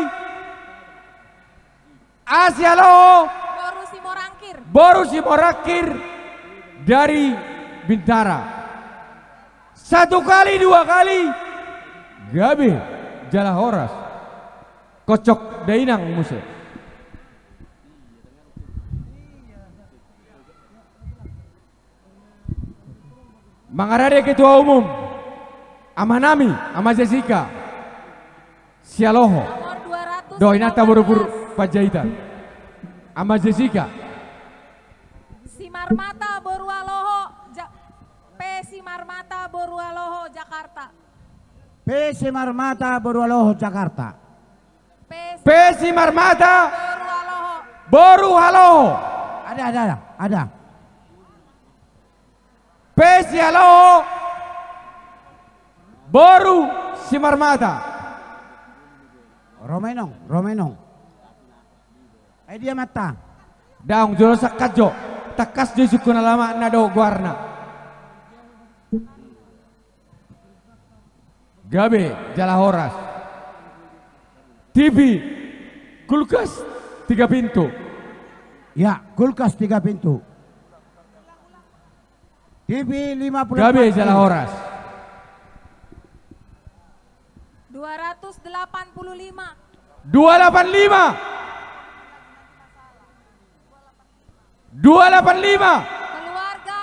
Asia Loho Boru Simorangkir. Boru Simorakir dari Bintara. 1 kali 2 kali. Gabe Jala Horas Kocok Dainang Muse. Mangarade Ketua Umum Amanami Ama Jessica Sialoho Nomor 200. Doinata Buru-Buru Panjaitan Ama Jessica Simarmata Borualoho. P. Simarmata Borualoho Jakarta. P. Simarmata Borualoho Jakarta. P. Simarmata Borualoho. Boru Haloho Ada. Sialoho Boru Simarmata Romenong. Dia mata. Daung jolosak kajo takas di sukuna lama nado guarna. Gabe Jala Horas TV kulkas 3 pintu. Ya, kulkas 3 pintu. TV 50. Gabe Jala Horas 285. 285 Keluarga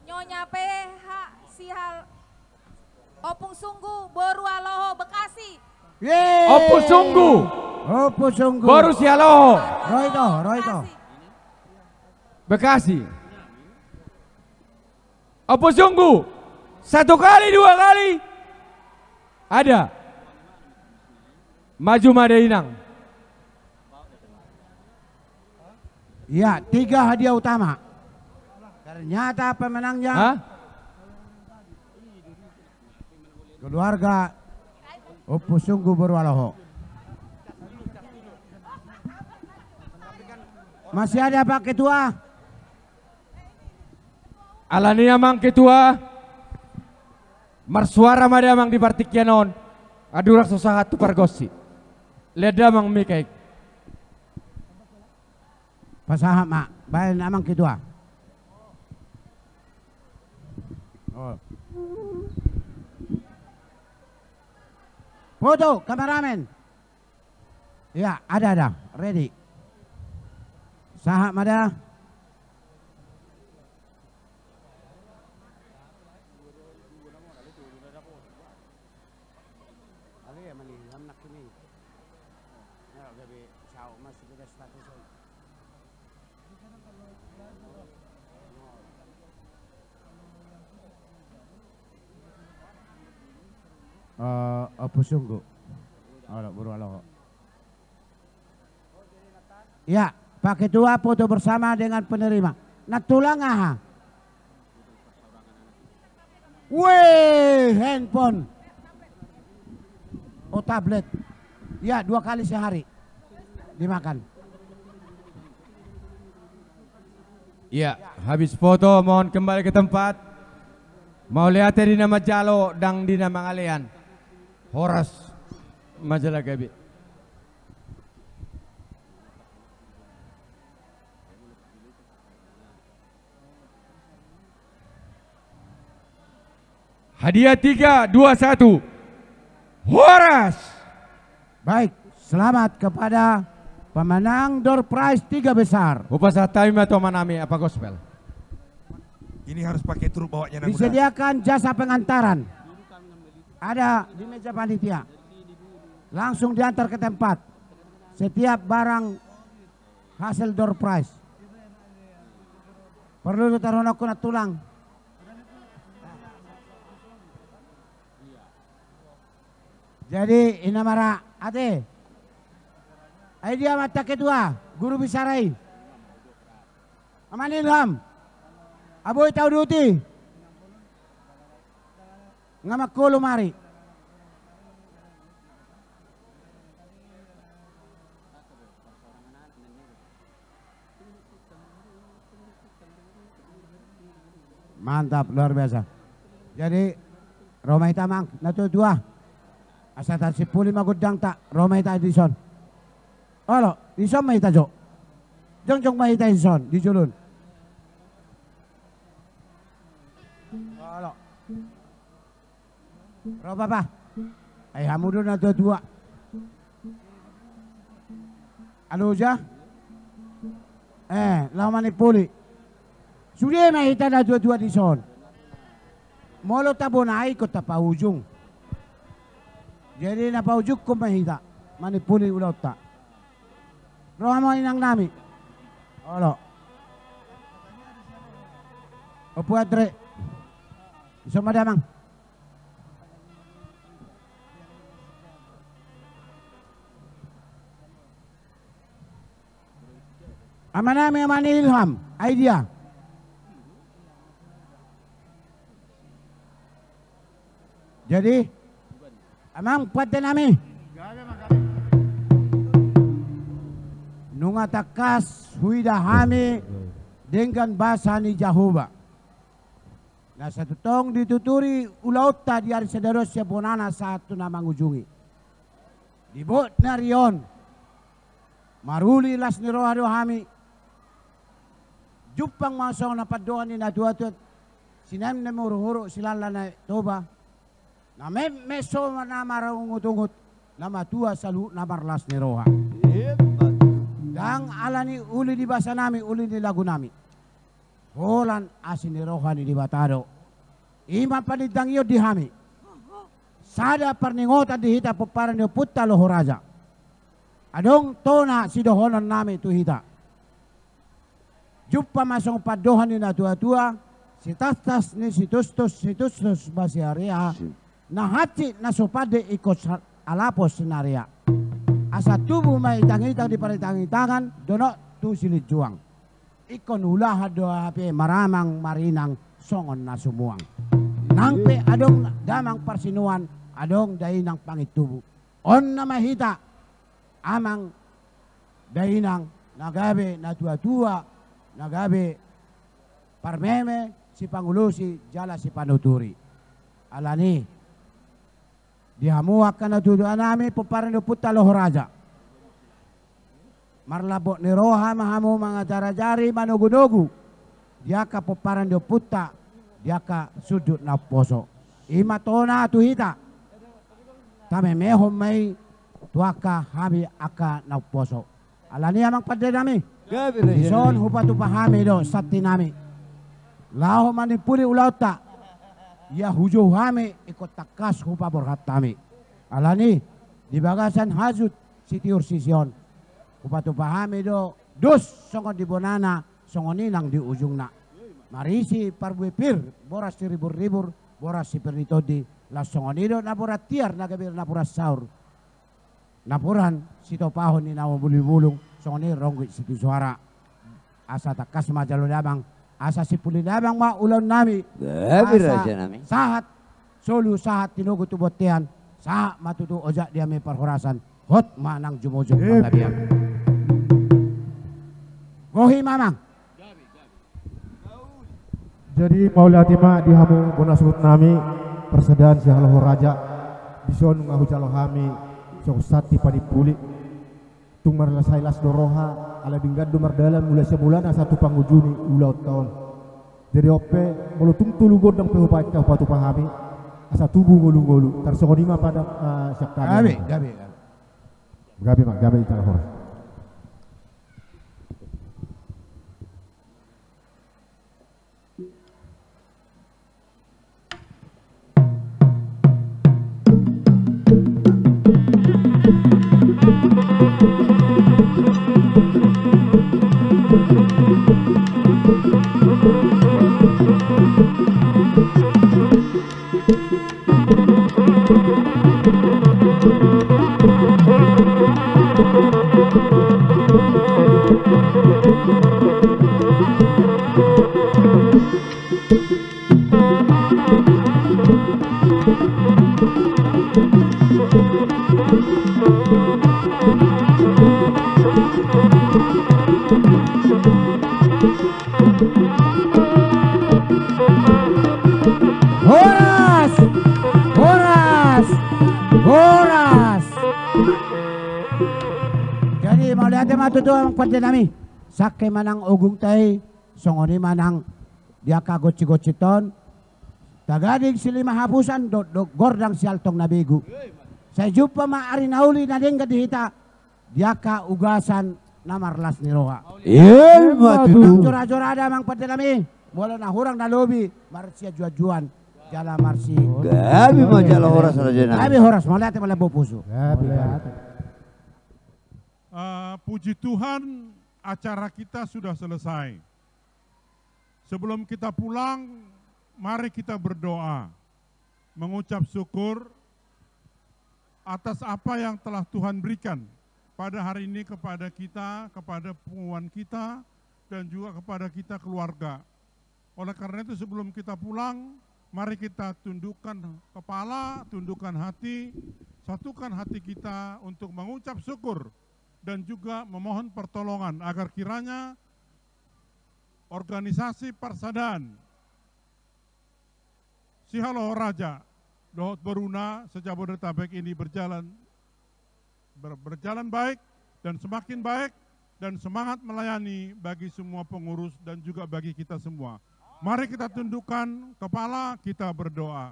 Nyonya PH Sihal Opung Sunggu Borualoho Bekasi. Opus Sunggu Boru Sialoho Roito. Bekasi. Opus Sunggu 1 kali 2 kali. Ada Maju Madainang. Ya, 3 hadiah utama. Ternyata pemenangnya keluarga Opus Sunggu Borualoho. Masih ada Pak Ketua? Alania Mang Ketua Marsuara Madamang di Partikianon Adurak Sosahat tu Pargosi Leda Mang Mikaik Pasahap mak, bayan Amang Ketua. Foto kameramen. Ya, ada, ready. Sahab ada. Opus Sunggu. Ya, Pak Ketua foto bersama dengan penerima. Natulang aha. Wih, handphone. Oh, tablet. Ya, 2 kali sehari dimakan. Ya, habis foto mohon kembali ke tempat. Mau lihat di nama Jalo dan di nama Ngalean. Horas Majalah Gabi. Hadiah 3, 2, 1. Horas. Baik, selamat kepada pemenang door prize 3 besar. Upasatay atau manami apa gospel? Ini harus pakai truk bawanya nang udah. Disediakan jasa pengantaran. Ada di meja panitia. langsung diantar ke tempat. Setiap barang hasil door prize. Perlu ditaruh kuna tulang. Jadi inamara ate. Ay dia mata kedua, guru bisarai. Aman ilham. Aboy tau duti. Ngamak kulo mari. Mantap, luar biasa. Jadi Romai tamang natu dua. Asa tar sipuli magudang ta Romai ta Dison. Olo, Dison may tajo. Jong may ta Dison di julun. Olo. Roba pa. Ay hamudo na dua. Ano siya? Laman ni puli. Sudah mahita na dua-dua di son. Molo tabo na ikot ta paujung. Jadi na paujung ko mahita. Manipuli ulau ta. Roha mo inang nami. Olo. Opo adre. Iso madamang. Amanami amani ilham. Idea. Jadi, amang pada nami. Nunga takas huida hami dengan bahasa ni Jahoba. Nah satu tong dituturi ulauta di hari sederos ya bonana satu nama ngujungi. Dibot narion. Maruli las ni rohado hami. Jupang masong na padoan ni naduatut. Sinam na muruhuro silala na toba. Na meso na marungut-ungut na matua salu na marlas ni roha. Dang alani uli di basa nami, uli di lagu nami. Holan asin ni roha ni di batado. Ima panidang iyo di hami. Sada parningota di hita paparan ni putta lohoraja. Adong tona si dohonan nami tu hita. Jumpa masong padohan ni na tua-tua. Si tas ni si tustus basi area. Na hati na sopade ikut alapos senaria. Asa tubuh may itang-itang di paritangitangan, dono tu silit juang. Ikon ulah doa hape maramang marinang songon na sumuang. Nangpe adong damang parsinuan, adong dainang pangit tubuh. On na mahita, amang dainang nagabe na tua-tua, nagabe parmeme, si pangulusi, jala si panuturi. Alani, dihamuak ka na tuduan namin paparan puta lohoraja. Marlabot ni roha mahamu mga jarajari manugunugu. Dia ka paparan puta, dia ka sudut na poso. Ima tona tuhita. Tame mehom may tuaka hami aka na poso. Alani amang padre nami. Ison hupatu pahami do sati nami. Laho manipuli ulauta. Ya hujo hame ikut takas hupa borhat tami. Alani di bagasan hazut sitiur sision. Hupa tu pahame do dos songon di bonana songon inang di ujung na. Marisi parbuipir boras si ribur-ribur boras si pernitodi las songon ido napura tiar nagabir napura saur. Napuran sito pahon ni nawa bulu-bulung songon ini ronggit situ suara. Asa takas majalo dabang. Asa si pulidabang maulon nami. Asa sahat solu sahat tinugu tubotian. Sahat matutu ojak dia me perhorasan. Hot manang jumojum pagabian. Gohi mamang. Jadi Maula Tima dihamu bonasut nami persedaan si haloho raja. Bison ngahu calohami sok sati padipuli. Tung marlasai las doroha. Ala dinggan dumar dalam mulai sebulan satu pangujuni ulau tahun. Jadi ope mulu tung tulugod ng pehupat ka patu pahami asa tubuh ngolu-ngolu tarsongonima pada syaktan. Gabi mak gabi itala hor. hati matutu ang nami. Sakay manang ugung tay, songoni manang diaka goci-gociton. Tagadig sili mahapusan do gordang sialtong nabigu. Sa jupa maari nauli na ding kadihita. Diaka ugasan na marlas ni Roha. Matutu. Jura-jurada mang nami. Mula na hurang na lobi, marsia juan-juan. Jala marsi. Gabi mo jala horas raja na. Gabi horas, mula natin malabo puso. Puji Tuhan, acara kita sudah selesai. Sebelum kita pulang, mari kita berdoa, mengucap syukur atas apa yang telah Tuhan berikan pada hari ini kepada kita, kepada pengumuman kita, dan juga kepada kita keluarga. Oleh karena itu sebelum kita pulang, mari kita tundukkan kepala, tundukkan hati, satukan hati kita untuk mengucap syukur dan juga memohon pertolongan agar kiranya organisasi Parsadaan Sialoho Raja Dohot Boruna se-Jabodetabek ini berjalan baik dan semakin baik dan semangat melayani bagi semua pengurus dan juga bagi kita semua. Mari kita tundukkan kepala, kita berdoa.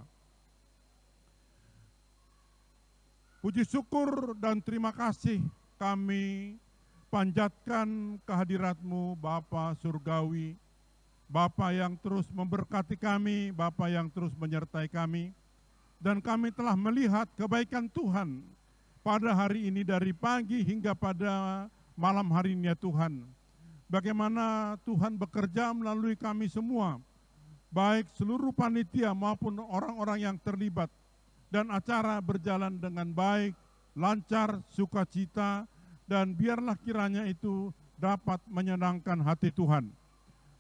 Puji syukur dan terima kasih kami panjatkan kehadirat-Mu Bapa Surgawi, Bapa yang terus memberkati kami, Bapa yang terus menyertai kami, dan kami telah melihat kebaikan Tuhan pada hari ini dari pagi hingga pada malam hari ini ya Tuhan. Bagaimana Tuhan bekerja melalui kami semua, baik seluruh panitia maupun orang-orang yang terlibat, dan acara berjalan dengan baik, lancar, sukacita, dan biarlah kiranya itu dapat menyenangkan hati Tuhan.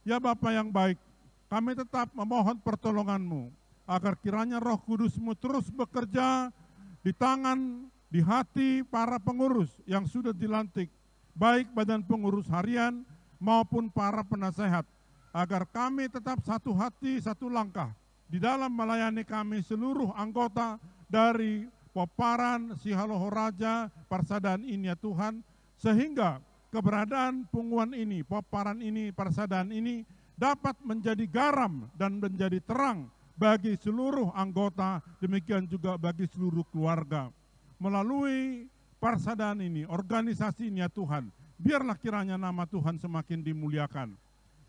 Ya Bapa yang baik, kami tetap memohon pertolongan-Mu, agar kiranya Roh Kudus-Mu terus bekerja di tangan, di hati para pengurus yang sudah dilantik, baik badan pengurus harian maupun para penasehat, agar kami tetap satu hati, satu langkah di dalam melayani kami seluruh anggota dari Peparan Sialoho Raja Parsadaan ini ya Tuhan, sehingga keberadaan pengumuman ini, Peparan ini, Parsadaan ini dapat menjadi garam dan menjadi terang bagi seluruh anggota, demikian juga bagi seluruh keluarga. Melalui Parsadaan ini, organisasi ini ya Tuhan, biarlah kiranya nama Tuhan semakin dimuliakan.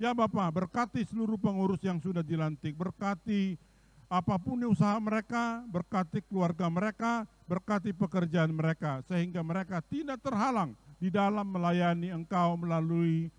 Ya Bapa, berkati seluruh pengurus yang sudah dilantik, berkati apapun usaha mereka, berkati keluarga mereka, berkati pekerjaan mereka, sehingga mereka tidak terhalang di dalam melayani Engkau melalui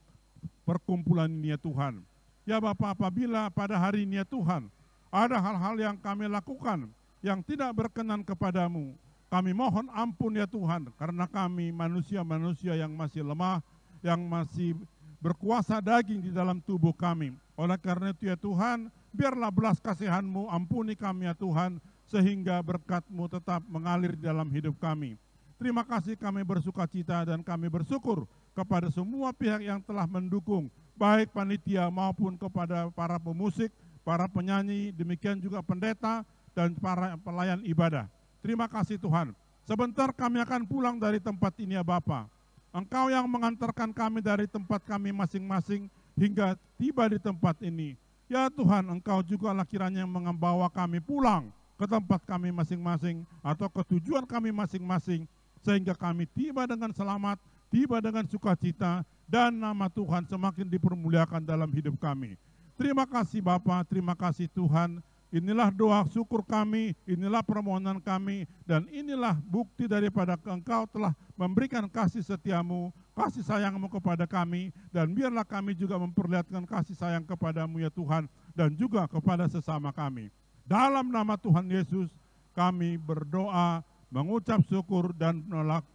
perkumpulan ini ya Tuhan. Ya Bapa, apabila pada hari ini ya Tuhan, ada hal-hal yang kami lakukan yang tidak berkenan kepadamu, kami mohon ampun ya Tuhan, karena kami manusia-manusia yang masih lemah, yang masih berkuasa daging di dalam tubuh kami. Oleh karena itu ya Tuhan, biarlah belas kasihan-Mu ampuni kami ya Tuhan, sehingga berkat-Mu tetap mengalir di dalam hidup kami. Terima kasih, kami bersukacita dan kami bersyukur kepada semua pihak yang telah mendukung, baik panitia maupun kepada para pemusik, para penyanyi, demikian juga pendeta dan para pelayan ibadah. Terima kasih Tuhan. Sebentar kami akan pulang dari tempat ini ya Bapa. Engkau yang mengantarkan kami dari tempat kami masing-masing hingga tiba di tempat ini. Ya Tuhan, Engkau juga lah kiranya yang membawa kami pulang ke tempat kami masing-masing atau ke tujuan kami masing-masing, sehingga kami tiba dengan selamat, tiba dengan sukacita, dan nama Tuhan semakin dipermuliakan dalam hidup kami. Terima kasih Bapa, terima kasih Tuhan. Inilah doa syukur kami, inilah permohonan kami, dan inilah bukti daripada Engkau telah memberikan kasih setia-Mu, kasih sayang-Mu kepada kami, dan biarlah kami juga memperlihatkan kasih sayang kepada-Mu ya Tuhan, dan juga kepada sesama kami. Dalam nama Tuhan Yesus, kami berdoa, mengucap syukur, dan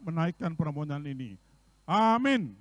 menaikkan permohonan ini. Amin.